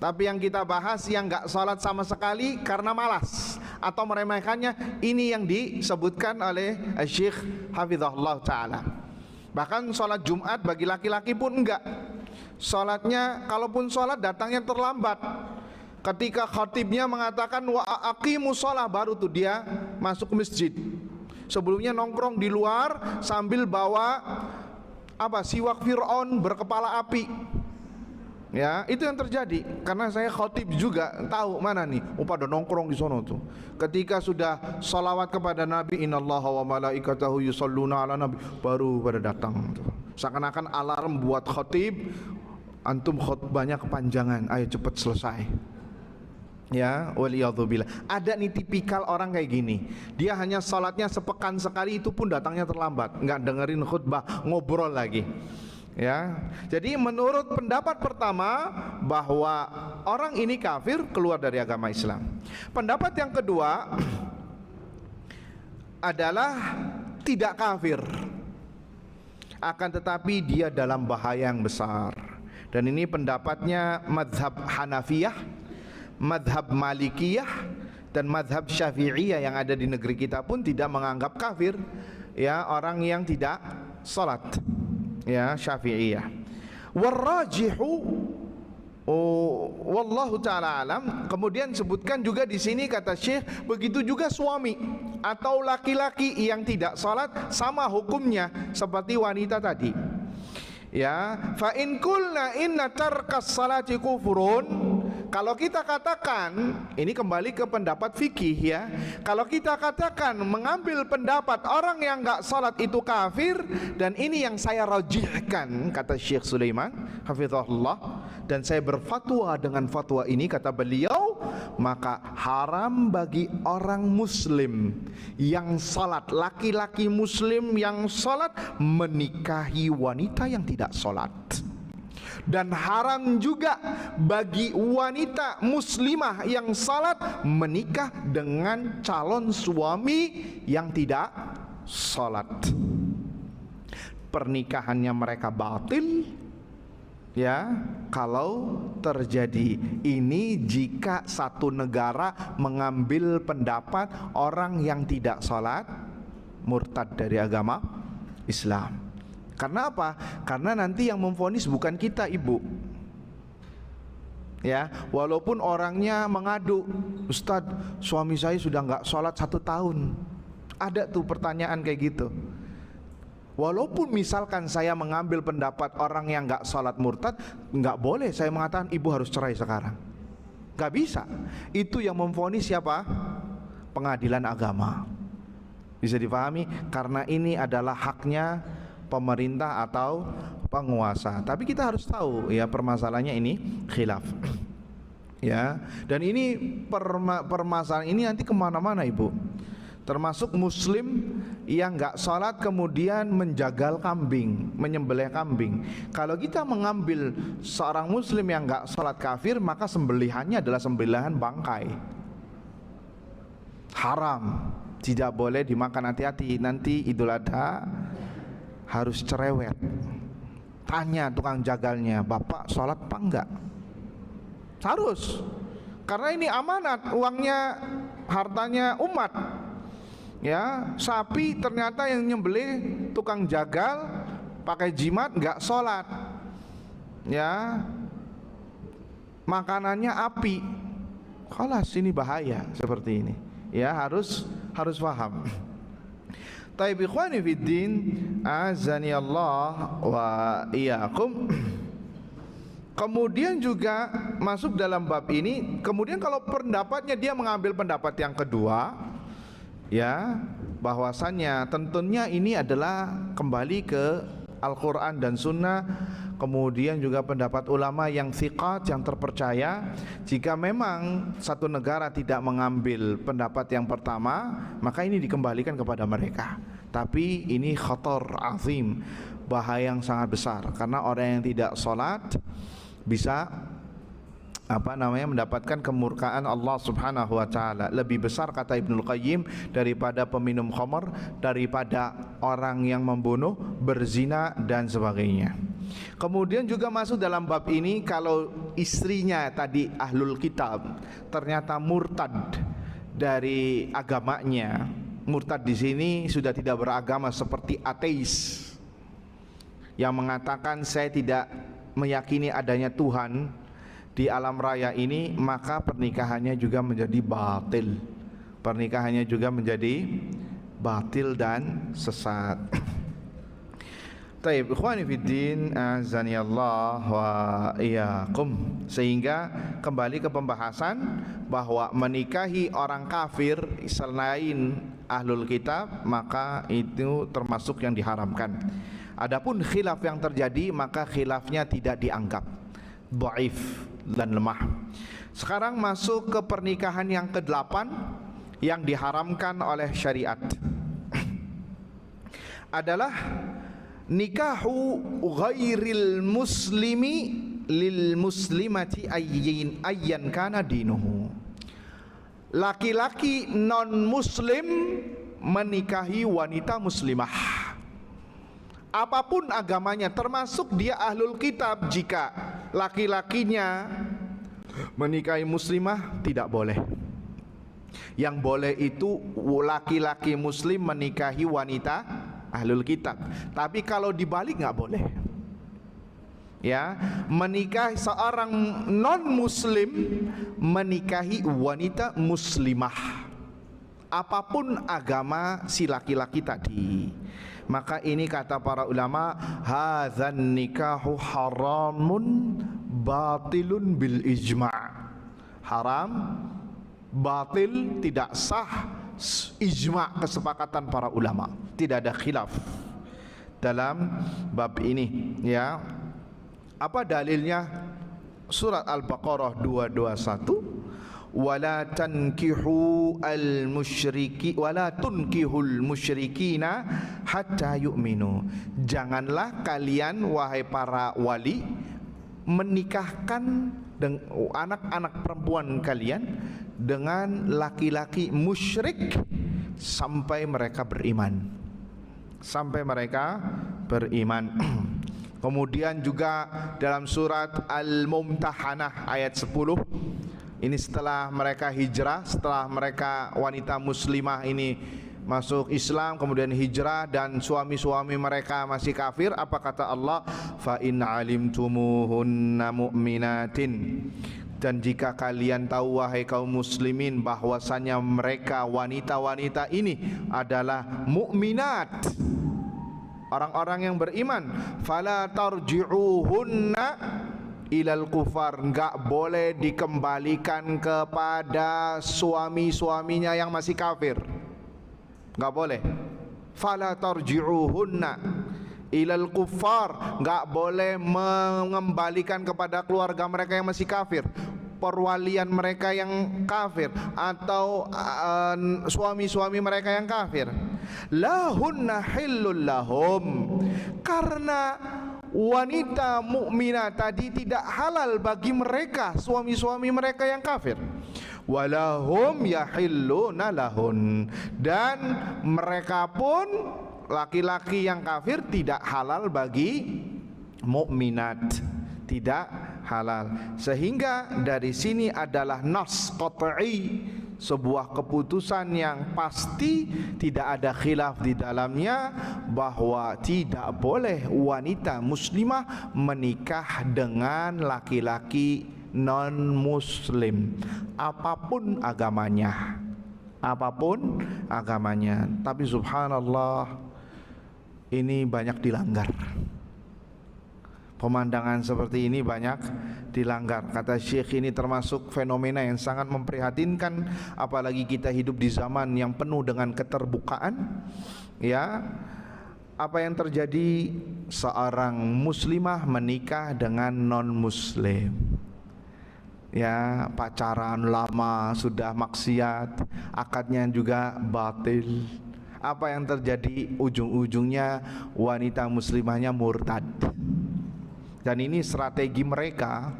Tapi yang kita bahas yang enggak salat sama sekali karena malas atau meremehkannya, ini yang disebutkan oleh Syekh Hafizahullah Ta'ala. Bahkan salat Jumat bagi laki-laki pun enggak. Salatnya, kalaupun salat datangnya terlambat. Ketika khatibnya mengatakan wa aqimus shalah, baru tuh dia masuk ke masjid. Sebelumnya nongkrong di luar sambil bawa siwak Fir'aun berkepala api. Ya, itu yang terjadi. Karena saya khatib juga tahu mana nih, pada nongkrong di sono tuh. Ketika sudah salawat kepada Nabi, innallaha wa malaikatahu yusholluna ala nabi, baru pada datang tuh. Seakan-akan alarm buat khatib, antum khutbahnya kepanjangan, ayo cepat selesai. Ya, waliyadzubillah. Ada nih tipikal orang kayak gini. Dia hanya salatnya sepekan sekali, itu pun datangnya terlambat, nggak dengerin khutbah, ngobrol lagi. Ya. Jadi menurut pendapat pertama bahwa orang ini kafir, keluar dari agama Islam. Pendapat yang kedua adalah tidak kafir, akan tetapi dia dalam bahaya yang besar. Dan ini pendapatnya mazhab Hanafiyah, madhab Malikiyah, dan madhab Syafi'iyah yang ada di negeri kita pun tidak menganggap kafir, ya, orang yang tidak salat, ya, Syafi'iyah. Warrajihu wallahu ta'ala alam. Kemudian sebutkan juga di sini kata Syekh, begitu juga suami atau laki-laki yang tidak salat sama hukumnya seperti wanita tadi. Ya, fa in qulna inna tarkas salati kufrun. Kalau kita katakan, ini kembali ke pendapat fikih ya. Kalau kita katakan mengambil pendapat orang yang enggak salat itu kafir, dan ini yang saya rajihkan kata Syekh Sulaiman hafizahullah, dan saya berfatwa dengan fatwa ini, kata beliau, maka haram bagi orang muslim yang salat, laki-laki muslim yang salat, menikahi wanita yang tidak salat. Dan haram juga bagi wanita muslimah yang salat menikah dengan calon suami yang tidak salat. Pernikahannya mereka batil, ya, kalau terjadi ini jika satu negara mengambil pendapat orang yang tidak salat murtad dari agama Islam. Karena apa? Karena nanti yang memvonis bukan kita, ibu. Ya, walaupun orangnya mengadu, Ustadz, suami saya sudah nggak sholat 1 tahun. Ada tuh pertanyaan kayak gitu. Walaupun misalkan saya mengambil pendapat orang yang nggak sholat murtad, nggak boleh saya mengatakan ibu harus cerai sekarang. Nggak bisa. Itu yang memvonis siapa? Pengadilan agama. Bisa dipahami? Karena ini adalah haknya pemerintah atau penguasa. Tapi kita harus tahu ya, permasalahannya ini khilaf. Ya, dan ini permasalahan ini nanti kemana-mana, ibu. Termasuk muslim yang nggak sholat kemudian menjagal kambing, menyembelih kambing. Kalau kita mengambil seorang muslim yang nggak sholat kafir, maka sembelihannya adalah sembelihan bangkai. Haram, tidak boleh dimakan. Hati-hati, nanti Idul Adha harus cerewet. Tanya tukang jagalnya, bapak sholat apa enggak? Harus, karena ini amanat, uangnya, hartanya umat. Ya, sapi ternyata yang nyembelih tukang jagal pakai jimat, enggak sholat. Ya, makanannya api. Khalas, ini bahaya seperti ini. Ya, harus paham. Taib ikhwani fiddin, azani Allah wa iyyakum. Kemudian juga masuk dalam bab ini, kemudian kalau pendapatnya dia mengambil pendapat yang kedua, ya, bahwasannya tentunya ini adalah kembali ke Al-Quran dan Sunnah. Kemudian juga pendapat ulama yang thiqat, yang terpercaya. Jika memang satu negara tidak mengambil pendapat yang pertama, maka ini dikembalikan kepada mereka. Tapi ini khatar azim, bahaya yang sangat besar. Karena orang yang tidak sholat bisa mendapatkan kemurkaan Allah Subhanahu wa taala. Lebih besar, kata Ibnul Qayyim, daripada peminum khamar, daripada orang yang membunuh, berzina dan sebagainya. Kemudian juga masuk dalam bab ini kalau istrinya tadi ahlul kitab ternyata murtad dari agamanya. Murtad di sini sudah tidak beragama, seperti ateis yang mengatakan saya tidak meyakini adanya Tuhan di alam raya ini, maka pernikahannya juga menjadi batil. Pernikahannya juga menjadi batil dan sesat. Taib ikhwani fiddin, azani Allah wa iyyakum. Sehingga kembali ke pembahasan bahwa menikahi orang kafir selain ahlul kitab, maka itu termasuk yang diharamkan. Adapun khilaf yang terjadi, maka khilafnya tidak dianggap dhaif dan lemah. Sekarang masuk ke pernikahan yang ke-8 yang diharamkan oleh syariat. Adalah nikahu ghairil muslimi lil muslimati ayyan kana dinuhu. Laki-laki non muslim menikahi wanita muslimah, apapun agamanya, termasuk dia ahlul kitab. Jika laki-lakinya menikahi muslimah, tidak boleh. Yang boleh itu laki-laki muslim menikahi wanita ahlul kitab. Tapi kalau dibalik nggak boleh. Ya, menikahi seorang non muslim menikahi wanita muslimah, apapun agama si laki-laki tadi. Maka ini kata para ulama, hadzan nikahu haramun batilun bil ijma'. Haram, batil, tidak sah, ijma', kesepakatan para ulama. Tidak ada khilaf dalam bab ini, ya. Apa dalilnya? surat Al-Baqarah 221, wala tankihu al-musyriki wala tunkihul musyrikina hatta yu'minu. Janganlah kalian wahai para wali menikahkan anak-anak perempuan kalian dengan laki-laki musyrik sampai mereka beriman. Sampai mereka beriman. Kemudian juga dalam surat Al-Mumtahanah ayat 10, ini setelah mereka hijrah, setelah mereka wanita muslimah ini masuk Islam, kemudian hijrah dan suami-suami mereka masih kafir, apa kata Allah? Fa in alimtumuhunna mu'minatin, dan jika kalian tahu wahai kaum muslimin bahwasanya mereka wanita-wanita ini adalah mukminat, orang-orang yang beriman, fala tarji'uhunna ilal kufar, enggak boleh dikembalikan kepada suami-suaminya yang masih kafir, enggak boleh. Fala tarji'uhunna ilal kufar, enggak boleh mengembalikan kepada keluarga mereka yang masih kafir, perwalian mereka yang kafir, atau suami-suami mereka yang kafir. Lahunna hillul lahum, karena wanita mukminah tadi tidak halal bagi mereka suami-suami mereka yang kafir. Walahum yahilluna lahun, dan mereka pun laki-laki yang kafir tidak halal bagi mukminat, tidak halal. Sehingga dari sini adalah nas qat'i, sebuah keputusan yang pasti, tidak ada khilaf di dalamnya, bahwa tidak boleh wanita muslimah menikah dengan laki-laki non muslim apapun agamanya, apapun agamanya. Tapi subhanallah, ini banyak dilanggar. Pemandangan seperti ini banyak dilanggar. Kata Syekh, ini termasuk fenomena yang sangat memprihatinkan, apalagi kita hidup di zaman yang penuh dengan keterbukaan. Ya, apa yang terjadi? Seorang muslimah menikah dengan non muslim. Ya, pacaran lama, sudah maksiat, akadnya juga batil. Apa yang terjadi? Ujung-ujungnya wanita muslimahnya murtad. Dan ini strategi mereka,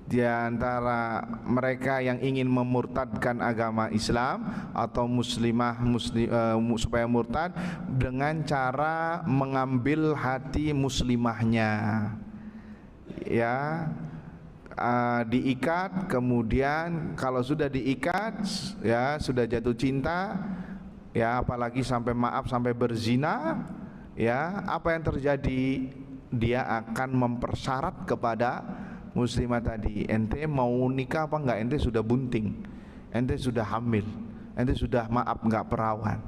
di antara mereka yang ingin memurtadkan agama Islam atau muslimah supaya murtad, dengan cara mengambil hati muslimahnya. Ya, diikat, kemudian kalau sudah diikat, ya sudah jatuh cinta, ya apalagi sampai maaf sampai berzina, ya apa yang terjadi? Dia akan mempersyarat kepada muslimah tadi, ente mau nikah apa enggak? Ente sudah bunting, ente sudah hamil, ente sudah maaf enggak perawan.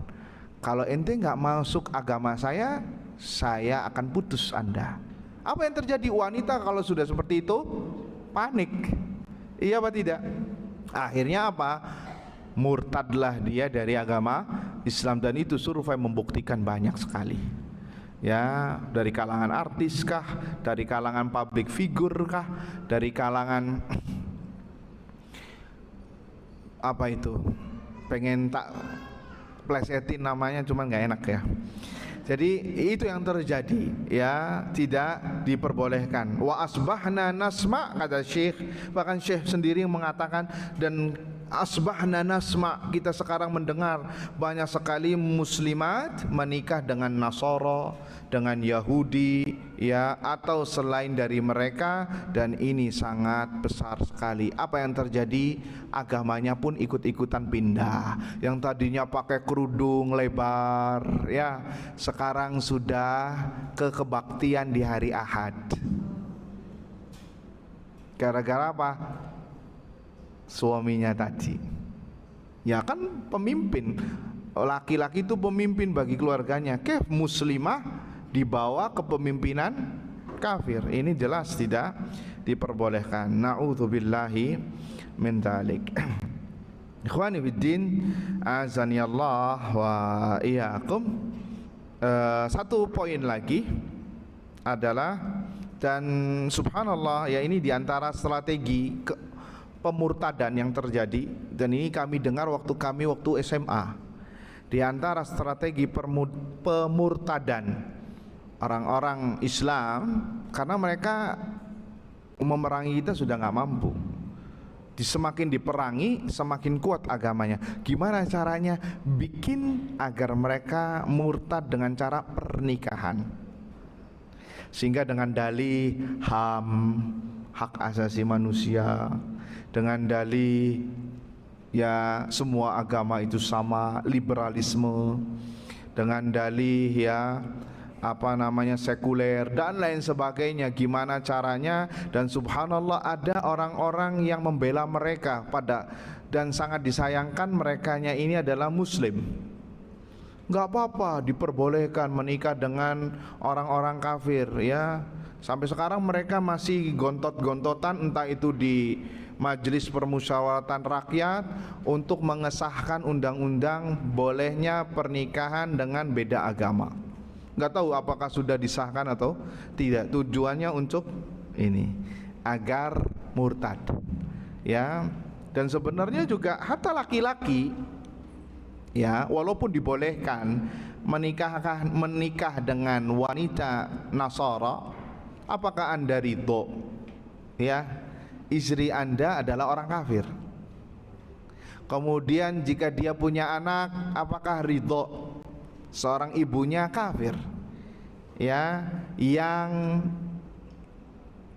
Kalau ente enggak masuk agama saya akan putus anda. Apa yang terjadi? Wanita kalau sudah seperti itu panik, iya apa tidak? Akhirnya apa? Murtadlah dia dari agama Islam, dan itu survei membuktikan banyak sekali. Ya, dari kalangan artis kah, dari kalangan public figure kah, dari kalangan apa itu, pengen tak plesetin namanya cuman nggak enak ya. Jadi itu yang terjadi, ya tidak diperbolehkan. Wa asbahna nasma, kata Syekh, bahkan Syekh sendiri mengatakan, dan asbahna nasma, kita sekarang mendengar banyak sekali muslimat menikah dengan Nasara, dengan Yahudi, ya atau selain dari mereka, dan ini sangat besar sekali. Apa yang terjadi? Agamanya pun ikut-ikutan pindah. Yang tadinya pakai kerudung lebar, ya sekarang sudah ke kebaktian di hari Ahad. Gara-gara apa? Suaminya tadi, ya kan pemimpin, laki-laki itu pemimpin bagi keluarganya. Muslimah dibawa kepemimpinan kafir, ini jelas tidak diperbolehkan. Na'udzubillahi min dzalik. Ikhwani fiddin, azani Allah wa iyyakum. Satu poin lagi adalah Dan subhanallah ya, ini diantara strategi pemurtadan yang terjadi, dan ini kami dengar waktu SMA. Di antara strategi pemurtadan orang-orang Islam, karena mereka memerangi kita sudah nggak mampu. Semakin diperangi, semakin kuat agamanya. Gimana caranya? Bikin agar mereka murtad dengan cara pernikahan. Sehingga dengan dalih HAM, hak asasi manusia, dengan dalih ya semua agama itu sama, liberalisme, dengan dalih ya sekuler dan lain sebagainya. Gimana caranya? Dan subhanallah ada orang-orang yang membela mereka dan sangat disayangkan merekanya ini adalah muslim. Nggak apa-apa, diperbolehkan menikah dengan orang-orang kafir ya. Sampai sekarang mereka masih gontot-gontotan, entah itu di Majelis Permusyawaratan Rakyat untuk mengesahkan undang-undang bolehnya pernikahan dengan beda agama. Nggak tahu apakah sudah disahkan atau tidak. Tujuannya untuk ini, agar murtad ya. Dan sebenarnya juga hatta laki-laki ya, walaupun dibolehkan menikah dengan wanita Nasara, apakah Anda ridho ya istri Anda adalah orang kafir? Kemudian jika dia punya anak, apakah ridho seorang ibunya kafir ya, yang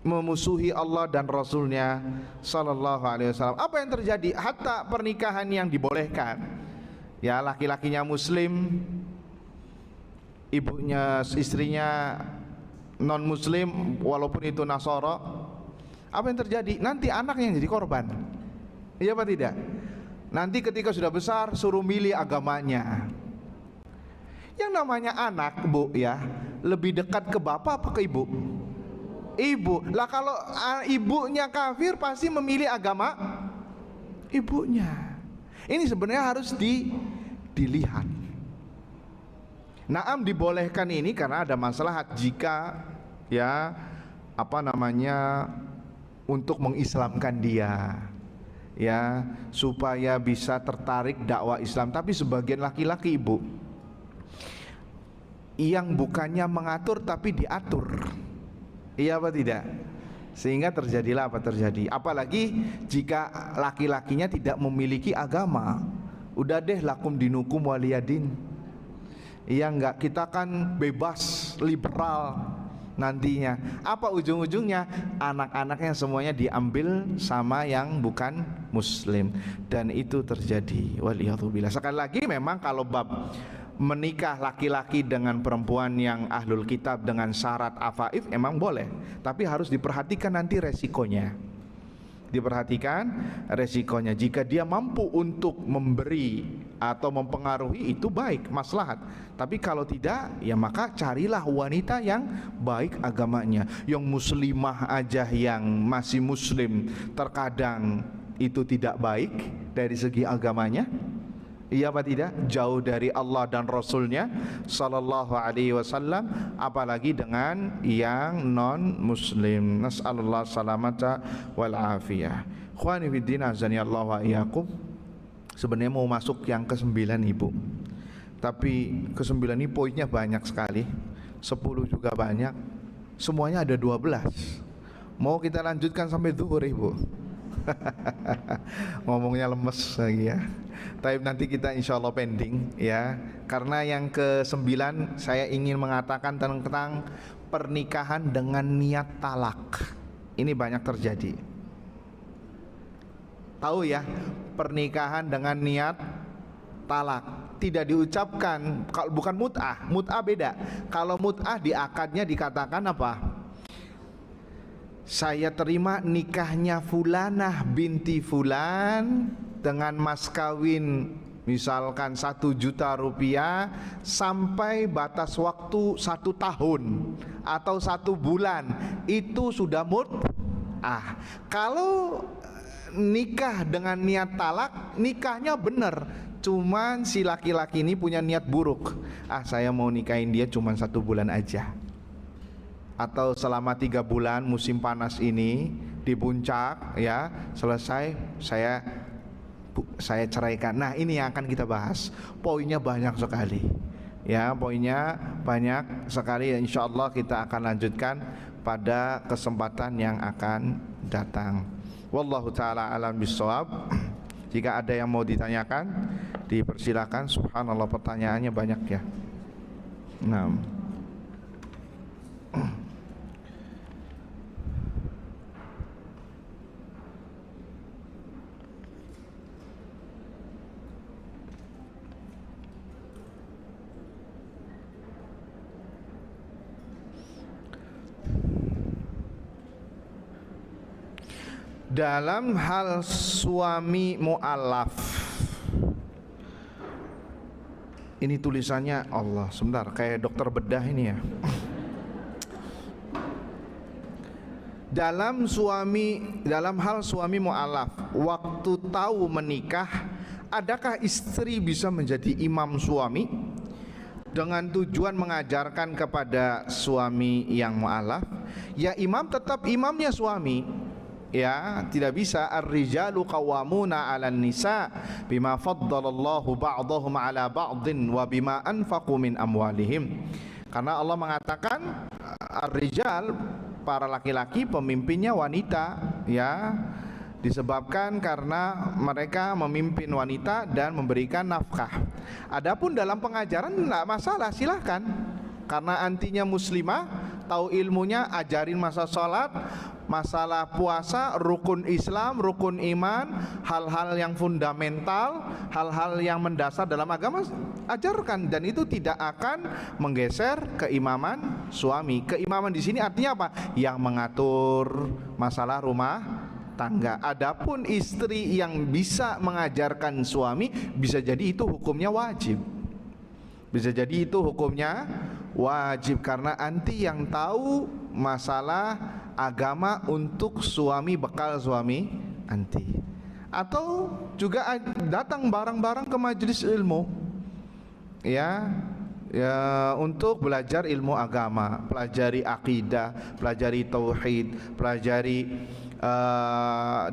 memusuhi Allah dan Rasulnya Sallallahu Alaihi Wasallam? Apa yang terjadi? Hatta pernikahan yang dibolehkan ya, laki-lakinya muslim, istrinya non muslim walaupun itu Nasara, apa yang terjadi? Nanti anaknya yang jadi korban. Iya apa tidak? Nanti ketika sudah besar suruh milih agamanya. Yang namanya anak, Bu ya, lebih dekat ke bapak apa ke ibu? Ibu. Lah kalau ibunya kafir pasti memilih agama ibunya. Ini sebenarnya harus dilihat. Naam, dibolehkan ini karena ada maslahat jika ya untuk mengislamkan dia ya, supaya bisa tertarik dakwah Islam. Tapi sebagian laki-laki, Ibu, yang bukannya mengatur tapi diatur, iya apa tidak? Sehingga terjadilah apa terjadi. Apalagi jika laki-lakinya tidak memiliki agama, udah deh lakum dinukum waliyadin. Iya enggak, kita kan bebas, liberal nantinya. Apa ujung-ujungnya? Anak-anaknya semuanya diambil sama yang bukan muslim. Dan itu terjadi, waliyadzubillah. Sekali lagi memang kalau bab menikah laki-laki dengan perempuan yang ahlul kitab dengan syarat afaif emang boleh, tapi harus diperhatikan nanti resikonya. Diperhatikan resikonya. Jika dia mampu untuk memberi atau mempengaruhi, itu baik, maslahat. Tapi kalau tidak, ya maka carilah wanita yang baik agamanya. Yang muslimah aja yang masih muslim terkadang itu tidak baik dari segi agamanya. Iya apa tidak? Jauh dari Allah dan Rasulnya Sallallahu Alaihi Wasallam, apalagi dengan yang non muslim. Nas'alullah salamata wal afiyah. Khwani fiddin azani Allah wa iyyakum. Sebenarnya mau masuk yang ke-9, Ibu, tapi ke-9 ini poinnya banyak sekali. 10 juga banyak. Semuanya ada 12. Mau kita lanjutkan sampai zuhur, Ibu? Ngomongnya lemes lagi ya. Tapi nanti kita insya Allah pending ya. Karena yang ke-9 saya ingin mengatakan tentang pernikahan dengan niat talak. Ini banyak terjadi. Tahu ya, pernikahan dengan niat talak tidak diucapkan. Kalau bukan mut'ah, mut'ah beda. Kalau mut'ah di akadnya dikatakan apa? Saya terima nikahnya fulanah binti fulan dengan mas kawin misalkan 1 juta rupiah sampai batas waktu 1 tahun atau 1 bulan, itu sudah mut'ah. Kalau nikah dengan niat talak, nikahnya benar, cuman si laki-laki ini punya niat buruk. Saya mau nikahin dia cuman 1 bulan aja. atau selama 3 bulan musim panas ini di puncak, ya selesai saya ceraikan. Nah, ini yang akan kita bahas. Poinnya banyak sekali. Ya, poinnya banyak sekali. Insya Allah kita akan lanjutkan pada kesempatan yang akan datang. Wallahu ta'ala alam bisawab. Jika ada yang mau ditanyakan, dipersilakan. Subhanallah, pertanyaannya banyak ya. Nah, dalam hal suami mu'alaf, ini tulisannya Allah, sebentar, kayak dokter bedah ini ya. Dalam hal suami mu'alaf, waktu tahu menikah, adakah istri bisa menjadi imam suami dengan tujuan mengajarkan kepada suami yang mu'alaf? Ya, imam tetap imamnya suami. Ya, tidak bisa. Ar-rijalu qawwamuna 'alan nisa bima faddalallahu ba'dahum 'ala ba'din wa bima anfaqu min amwalihim. Karena Allah mengatakan ar-rijal, para laki-laki, pemimpinnya wanita, ya. Disebabkan karena mereka memimpin wanita dan memberikan nafkah. Adapun dalam pengajaran enggak masalah, silahkan. Karena antinya muslimah, tahu ilmunya, ajarin masa sholat, masalah puasa, rukun Islam, rukun iman, hal-hal yang fundamental, hal-hal yang mendasar dalam agama, ajarkan. Dan itu tidak akan menggeser keimaman suami. Keimaman di sini artinya apa? Yang mengatur masalah rumah tangga. Adapun istri yang bisa mengajarkan suami, bisa jadi itu hukumnya wajib. Bisa jadi itu hukumnya wajib, karena anti yang tahu masalah agama untuk suami, bekal suami anti. Atau juga datang bareng-bareng ke majelis ilmu, ya untuk belajar ilmu agama, pelajari akidah, pelajari tauhid, pelajari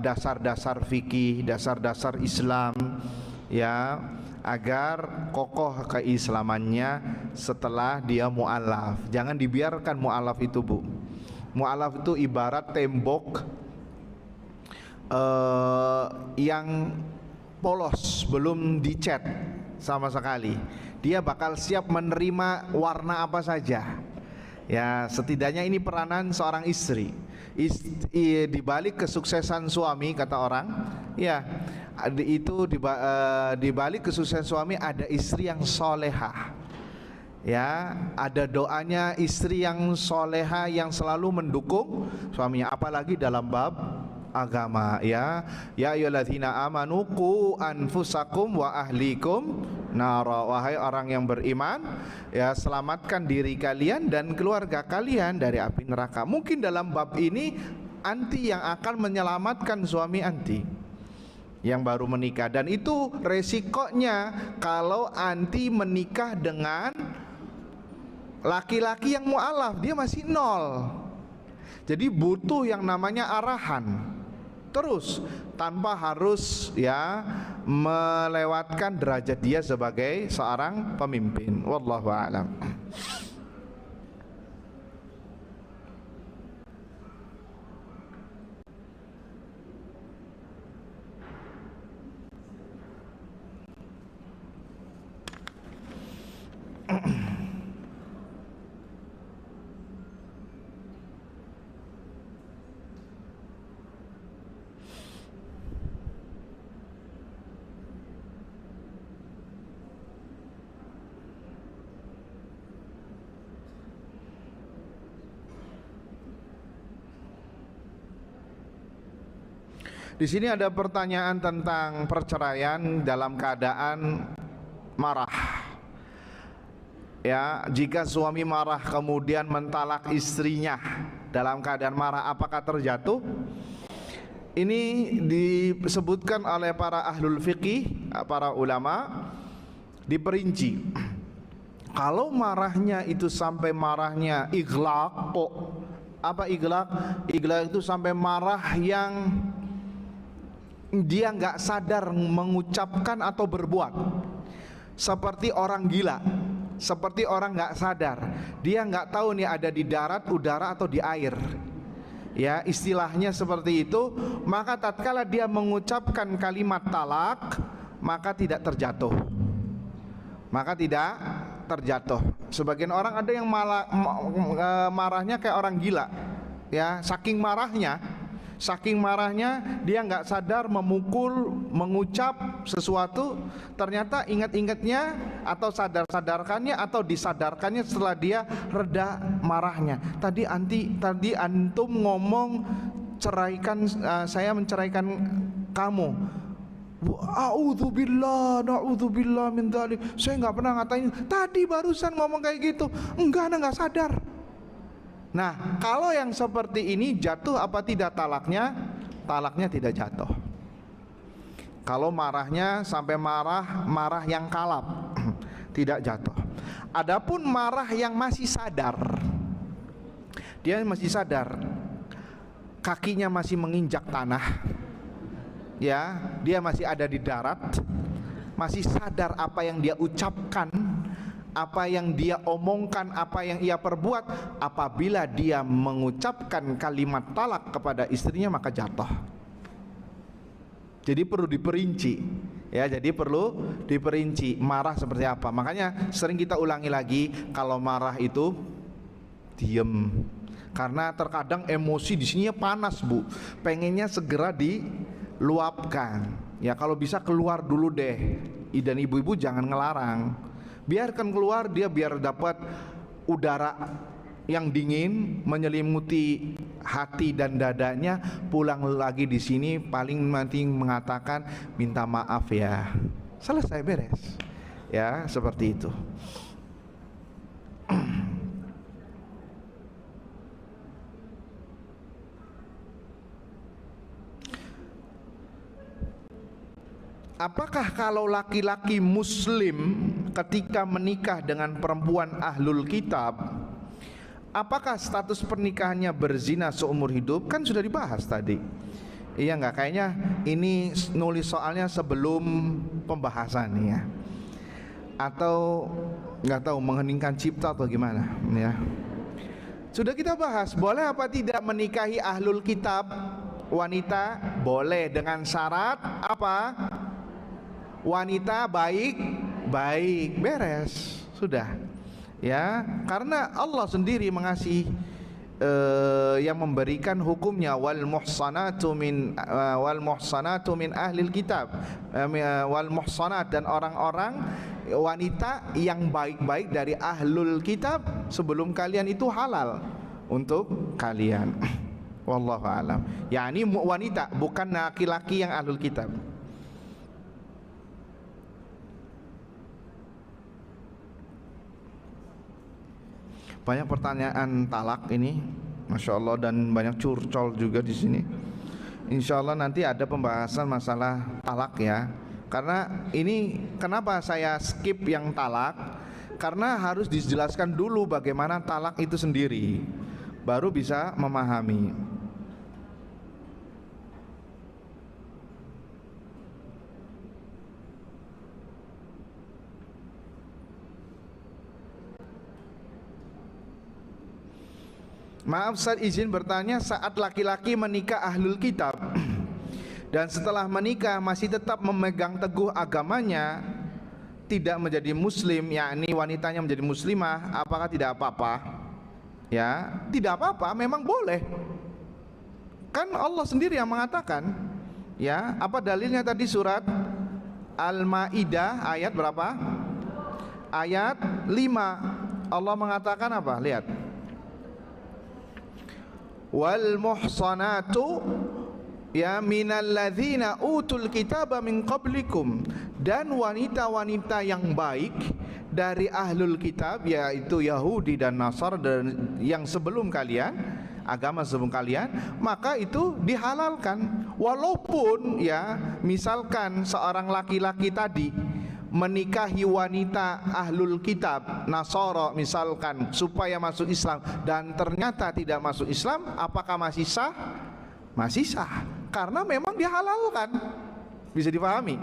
dasar-dasar fikih, dasar-dasar Islam, ya, agar kokoh keislamannya setelah dia mu'alaf. Jangan dibiarkan mu'alaf itu, Bu. Mu'alaf itu ibarat tembok yang polos, belum dicat sama sekali. Dia bakal siap menerima warna apa saja. Ya, setidaknya ini peranan seorang istri. Di balik kesuksesan suami, kata orang, ya, itu di balik kesuksesan suami ada istri yang solehah. Ya, ada doanya istri yang soleha yang selalu mendukung suaminya, apalagi dalam bab agama, ya. Ya ayyuhalladzina amanu qu anfusakum wa ahlikum nara. Wahai orang yang beriman, ya, selamatkan diri kalian dan keluarga kalian dari api neraka. Mungkin dalam bab ini anti yang akan menyelamatkan suami anti yang baru menikah, dan itu resikonya kalau anti menikah dengan laki-laki yang mu'alaf, dia masih nol. Jadi butuh yang namanya arahan terus, tanpa harus, ya, melewatkan derajat dia sebagai seorang pemimpin. Wallahu a'lam. Di sini ada pertanyaan tentang perceraian dalam keadaan marah. Ya, jika suami marah kemudian mentalak istrinya dalam keadaan marah, apakah terjatuh? Ini disebutkan oleh para ahlul fiqih, para ulama, diperinci. Kalau marahnya itu sampai marahnya iglaq, apa iglaq? Iglaq itu sampai marah yang dia nggak sadar mengucapkan atau berbuat, seperti orang gila, seperti orang nggak sadar, dia nggak tahu nih ada di darat, udara atau di air. Ya, istilahnya seperti itu. Maka tatkala dia mengucapkan kalimat talak, maka tidak terjatuh. Maka tidak terjatuh. Sebagian orang ada yang marahnya kayak orang gila. Ya, saking marahnya dia nggak sadar memukul, mengucap sesuatu, ternyata ingat-ingatnya atau sadar-sadarkannya atau disadarkannya setelah dia reda marahnya. Tadi antum ngomong ceraikan saya, menceraikan kamu. Na'udzubillah min dzalik. Saya nggak pernah ngatain. Tadi barusan ngomong kayak gitu. Enggak, Anda nggak sadar. Nah, kalau yang seperti ini jatuh apa tidak talaknya? Talaknya tidak jatuh. Kalau marahnya sampai marah yang kalap, tidak jatuh. Adapun marah yang masih sadar, dia masih sadar, kakinya masih menginjak tanah, ya, dia masih ada di darat, masih sadar apa yang dia ucapkan, apa yang dia omongkan, apa yang ia perbuat. Apabila dia mengucapkan kalimat talak kepada istrinya, maka jatuh. Jadi perlu diperinci, ya, jadi perlu diperinci marah seperti apa. Makanya sering kita ulangi lagi, kalau marah itu diem, karena terkadang emosi di sini panas, Bu, pengennya segera diluapkan. Ya, kalau bisa keluar dulu deh. Dan ibu-ibu jangan ngelarang, biarkan keluar dia, biar dapat udara yang dingin menyelimuti hati dan dadanya. Pulang lagi di sini paling nanti mengatakan minta maaf ya, selesai, beres. Ya, seperti itu. Apakah kalau laki-laki muslim ketika menikah dengan perempuan ahlul kitab, apakah status pernikahannya berzina seumur hidup? Kan sudah dibahas tadi. Iya enggak? Kayaknya ini nulis soalnya sebelum pembahasan ya. Atau enggak tahu mengheningkan cipta atau gimana ya. Sudah kita bahas, boleh apa tidak menikahi ahlul kitab wanita? Boleh, dengan syarat apa? Wanita baik, beres, sudah. Ya, karena Allah sendiri mengasih yang memberikan hukumnya, wal muhsanatu min ahlil kitab, wal muhsanat, dan orang-orang wanita yang baik-baik dari ahlul kitab sebelum kalian itu halal untuk kalian. Wallahu a'lam. Yani wanita, bukan laki-laki yang ahlul kitab. Banyak pertanyaan talak ini, masya Allah, dan banyak curcol juga di sini. Insya Allah nanti ada pembahasan masalah talak ya. Karena ini kenapa saya skip yang talak? Karena harus dijelaskan dulu bagaimana talak itu sendiri, baru bisa memahami. Maaf, Ustaz, izin bertanya, saat laki-laki menikah ahlul kitab dan setelah menikah masih tetap memegang teguh agamanya, tidak menjadi muslim, yakni wanitanya menjadi muslimah, apakah tidak apa-apa? Ya, tidak apa-apa, memang boleh. Kan Allah sendiri yang mengatakan. Ya, apa dalilnya tadi? Surat Al-Maidah ayat berapa? Ayat 5. Allah mengatakan apa? Lihat. Wal muhsanatu ya minal ladzina utul kitaba min qablikum, dan wanita-wanita yang baik dari ahlul kitab, yaitu Yahudi dan Nasar, dan yang sebelum kalian, agama sebelum kalian, maka itu dihalalkan. Walaupun ya misalkan seorang laki-laki tadi menikahi wanita ahlul kitab Nasara misalkan supaya masuk Islam dan ternyata tidak masuk Islam, apakah masih sah? Masih sah, karena memang dihalalkan. Bisa dipahami?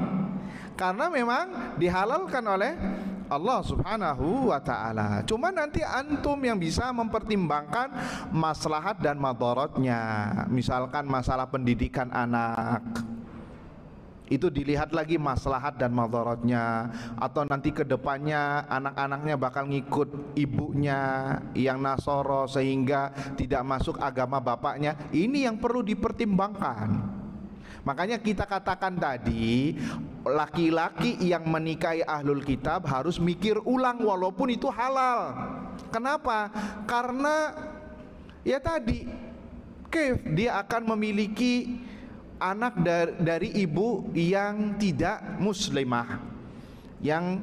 Karena memang dihalalkan oleh Allah Subhanahu wa ta'ala. Cuma nanti antum yang bisa mempertimbangkan maslahat dan madaratnya. Misalkan masalah pendidikan anak, itu dilihat lagi maslahat dan madaratnya. Atau nanti kedepannya anak-anaknya bakal ngikut ibunya yang Nasoro sehingga tidak masuk agama bapaknya. Ini yang perlu dipertimbangkan. Makanya kita katakan tadi, laki-laki yang menikahi ahlul kitab harus mikir ulang walaupun itu halal. Kenapa? Karena ya tadi, dia akan memiliki anak dari ibu yang tidak muslimah, yang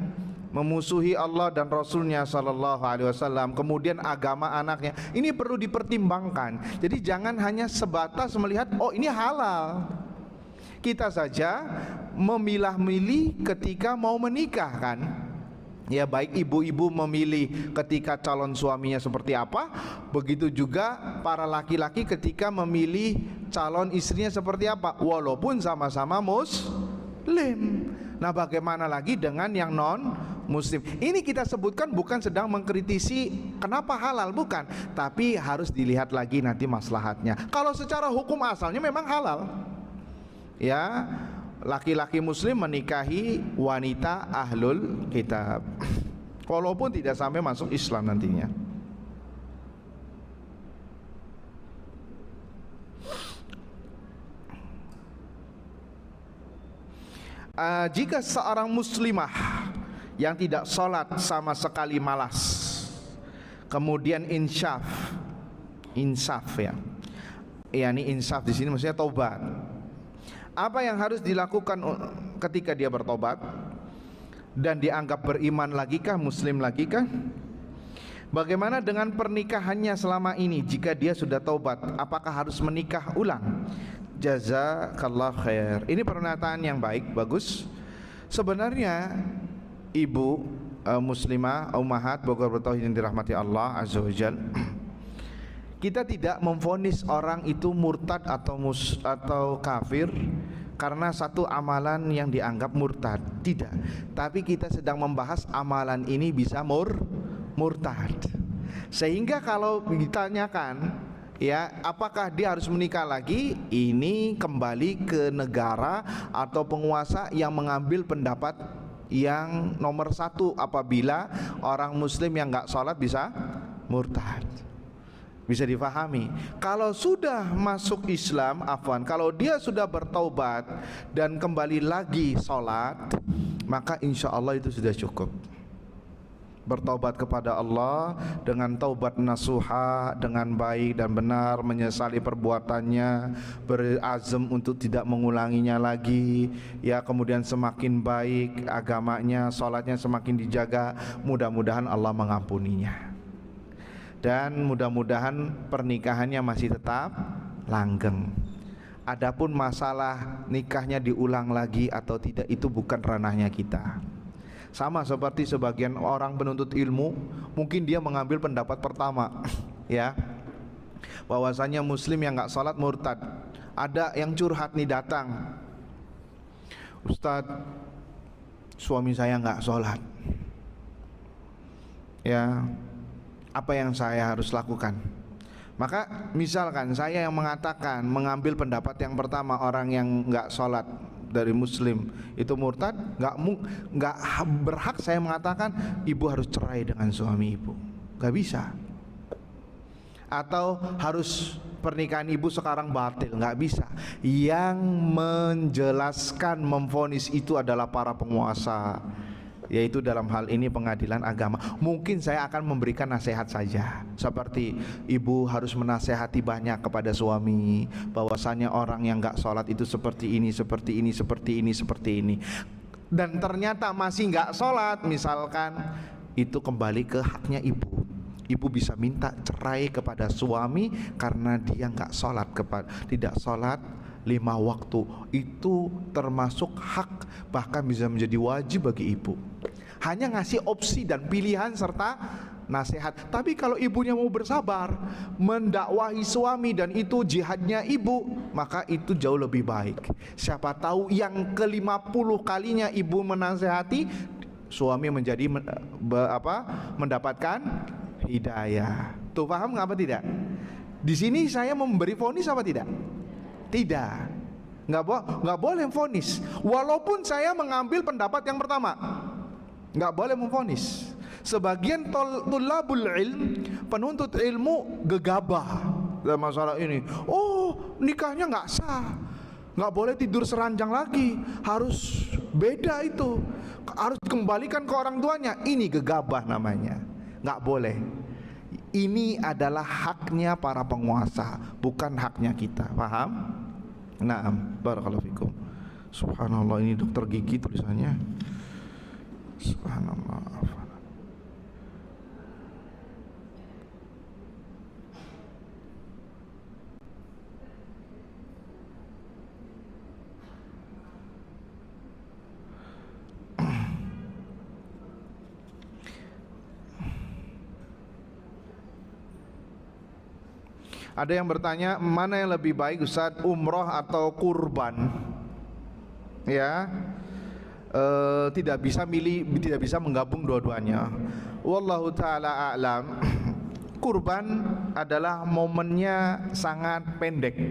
memusuhi Allah dan Rasulnya Sallallahu Alaihi Wasallam. Kemudian agama anaknya ini perlu dipertimbangkan. Jadi jangan hanya sebatas melihat oh ini halal. Kita saja memilah-milih ketika mau menikah kan. Ya, baik ibu-ibu memilih ketika calon suaminya seperti apa, begitu juga para laki-laki ketika memilih calon istrinya seperti apa, walaupun sama-sama muslim. Nah, bagaimana lagi dengan yang non muslim? Ini kita sebutkan bukan sedang mengkritisi kenapa halal, bukan, tapi harus dilihat lagi nanti maslahatnya. Kalau secara hukum asalnya memang halal. Ya, laki-laki muslim menikahi wanita ahlul kitab walaupun tidak sampai masuk Islam nantinya. Jika seorang muslimah yang tidak sholat sama sekali malas, kemudian insaf ya, ini insaf di sini maksudnya taubat. Apa yang harus dilakukan ketika dia bertobat dan dianggap beriman lagi kah, muslim lagi kah? Bagaimana dengan pernikahannya selama ini jika dia sudah taubat? Apakah harus menikah ulang? Jazakallah khair. Ini pernyataan yang baik, bagus. Sebenarnya ibu muslimah, ummahat Bogor bertauhid yang dirahmati Allah Azza wa Jalla, kita tidak memvonis orang itu murtad atau kafir karena satu amalan yang dianggap murtad, tidak. Tapi kita sedang membahas amalan ini bisa murtad. Sehingga kalau ditanyakan, ya, apakah dia harus menikah lagi? Ini kembali ke negara atau penguasa yang mengambil pendapat yang nomor satu apabila orang muslim yang nggak sholat bisa murtad. Bisa difahami. Kalau sudah masuk Islam, kalau dia sudah bertaubat dan kembali lagi sholat, maka insya Allah itu sudah cukup. Bertaubat kepada Allah dengan taubat nasuha, dengan baik dan benar, menyesali perbuatannya, berazam untuk tidak mengulanginya lagi, ya, kemudian semakin baik agamanya, sholatnya semakin dijaga, mudah-mudahan Allah mengampuninya. Dan mudah-mudahan pernikahannya masih tetap langgeng. Adapun masalah nikahnya diulang lagi atau tidak, itu bukan ranahnya kita. Sama seperti sebagian orang penuntut ilmu, mungkin dia mengambil pendapat pertama, ya, bahwasanya muslim yang nggak sholat murtad. Ada yang curhat nih, datang, Ustadz, suami saya nggak sholat, ya, apa yang saya harus lakukan? Maka misalkan saya yang mengatakan, mengambil pendapat yang pertama, orang yang nggak sholat dari muslim itu murtad, nggak berhak saya mengatakan ibu harus cerai dengan suami ibu, nggak bisa. Atau harus pernikahan ibu sekarang batil, nggak bisa. Yang menjelaskan, memvonis itu adalah para penguasa, yaitu dalam hal ini pengadilan agama. Mungkin saya akan memberikan nasihat saja, seperti ibu harus menasehati banyak kepada suami, bahwasanya orang yang nggak sholat itu seperti ini, seperti ini, seperti ini, seperti ini. Dan ternyata masih nggak sholat, misalkan, itu kembali ke haknya ibu. Ibu bisa minta cerai kepada suami karena dia nggak sholat, tidak sholat 5 waktu itu termasuk hak, bahkan bisa menjadi wajib bagi ibu. Hanya ngasih opsi dan pilihan serta nasihat. Tapi kalau ibunya mau bersabar mendakwahi suami dan itu jihadnya ibu, maka itu jauh lebih baik. Siapa tahu yang ke-50 kalinya ibu menasehati, suami menjadi mendapatkan hidayah. Tuh, paham nggak apa tidak? Di sini saya memberi vonis apa tidak? Tidak. Nggak boleh vonis. Walaupun saya mengambil pendapat yang pertama, nggak boleh memvonis. Sebagian tulabul ilm, penuntut ilmu, gegabah dalam masalah ini. Oh, nikahnya nggak sah, nggak boleh tidur seranjang lagi, harus beda itu, harus kembalikan ke orang tuanya. Ini gegabah namanya, nggak boleh. Ini adalah haknya para penguasa, bukan haknya kita. Paham? Naam, barakallahu fikum. Subhanallah, ini dokter gigi tulisannya. Subhanallah. Ada yang bertanya, mana yang lebih baik Ustaz, umroh atau kurban? Ya, tidak bisa milih, tidak bisa menggabung dua-duanya. Wallahu ta'ala a'lam. Kurban adalah momennya sangat pendek,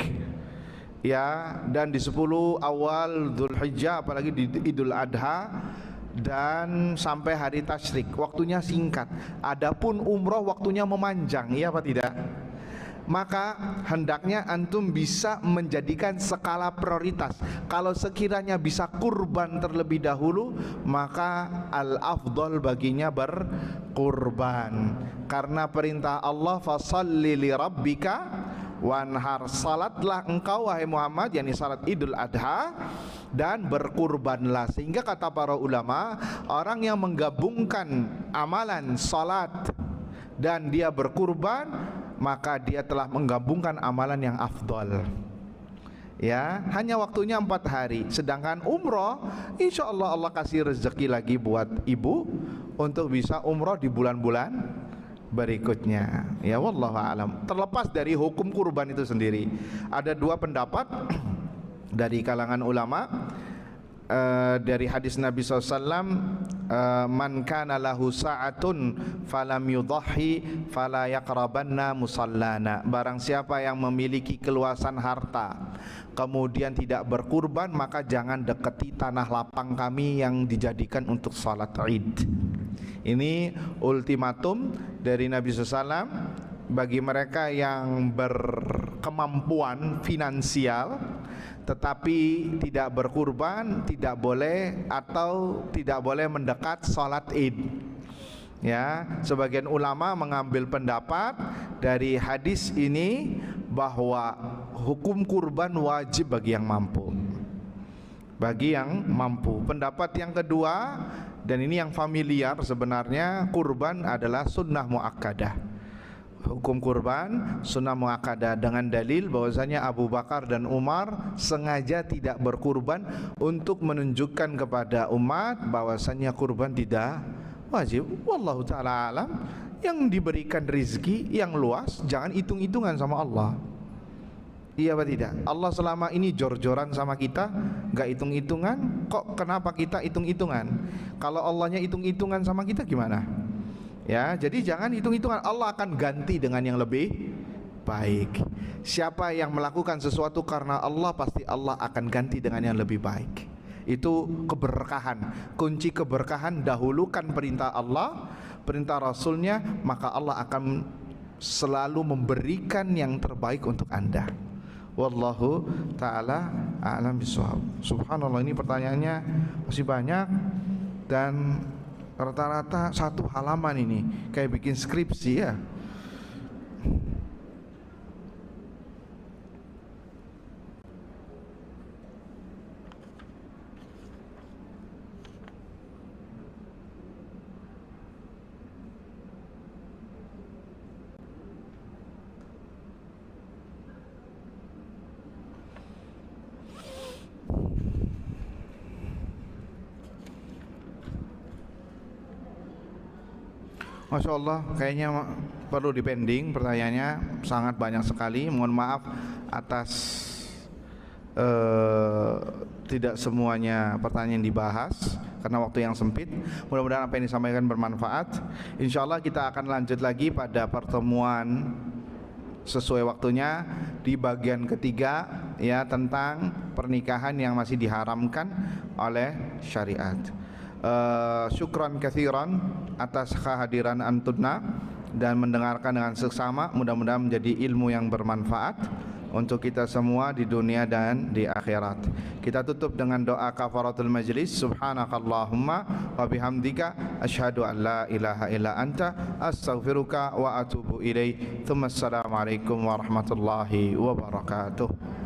ya, dan di 10 awal Dzulhijjah, apalagi di Idul Adha dan sampai hari tasyrik, waktunya singkat. Adapun umroh waktunya memanjang, ya apa tidak? Maka hendaknya antum bisa menjadikan skala prioritas. Kalau sekiranya bisa kurban terlebih dahulu, maka al-afdal baginya berkurban. Karena perintah Allah, fasalli li rabbika wanhar, salatlah engkau wahai Muhammad, yakni salat Idul Adha, dan berkurbanlah. Sehingga kata para ulama, orang yang menggabungkan amalan salat dan dia berkurban, maka dia telah menggabungkan amalan yang afdal. Ya, hanya waktunya 4 hari. Sedangkan umroh, insya Allah Allah kasih rezeki lagi buat ibu untuk bisa umroh di bulan-bulan berikutnya. Ya, wallahu a'lam. Terlepas dari hukum kurban itu sendiri, ada 2 pendapat dari kalangan ulama. Dari hadis Nabi SAW, man kana lahu sa'atun falam yudhahi fala yaqrabanna musallana. Barang siapa yang memiliki keluasan harta kemudian tidak berkurban, maka jangan dekati tanah lapang kami yang dijadikan untuk salat Id. Ini ultimatum dari Nabi SAW bagi mereka yang berkemampuan finansial tetapi tidak berkurban, tidak boleh, atau tidak boleh mendekat salat Id. Ya, sebagian ulama mengambil pendapat dari hadis ini bahwa hukum kurban wajib bagi yang mampu. Bagi yang mampu. Pendapat yang kedua, dan ini yang familiar sebenarnya, kurban adalah sunnah muakkadah. Hukum kurban sunnah muakkadah dengan dalil bahwasanya Abu Bakar dan Umar sengaja tidak berkurban untuk menunjukkan kepada umat bahwasanya kurban tidak wajib. Wallahu ta'ala alam. Yang diberikan rizki yang luas jangan hitung-hitungan sama Allah. Iya apa tidak? Allah selama ini jor-joran sama kita, gak hitung-hitungan. Kok kenapa kita hitung-hitungan? Kalau Allahnya hitung-hitungan sama kita gimana? Ya, jadi jangan hitung-hitungan. Allah akan ganti dengan yang lebih baik. Siapa yang melakukan sesuatu karena Allah, pasti Allah akan ganti dengan yang lebih baik. Itu keberkahan. Kunci keberkahan, dahulukan perintah Allah, perintah Rasulnya, maka Allah akan selalu memberikan yang terbaik untuk Anda. Wallahu ta'ala a'lam bishawab. Subhanallah, ini pertanyaannya masih banyak dan rata-rata 1 halaman ini, kayak bikin skripsi ya. Masya Allah, kayaknya perlu dipending pertanyaannya, sangat banyak sekali. Mohon maaf atas tidak semuanya pertanyaan dibahas karena waktu yang sempit. Mudah-mudahan apa yang disampaikan bermanfaat. Insya Allah kita akan lanjut lagi pada pertemuan sesuai waktunya di bagian ketiga, ya, tentang pernikahan yang masih diharamkan oleh syariat. Syukran katsiran atas kehadiran antunna dan mendengarkan dengan seksama. Mudah-mudahan menjadi ilmu yang bermanfaat untuk kita semua di dunia dan di akhirat. Kita tutup dengan doa kafaratul majlis. Subhanakallahumma wa bihamdika asyhadu an la ilaha illa anta astaghfiruka wa atubu ilaik. Assalamualaikum warahmatullahi wabarakatuh.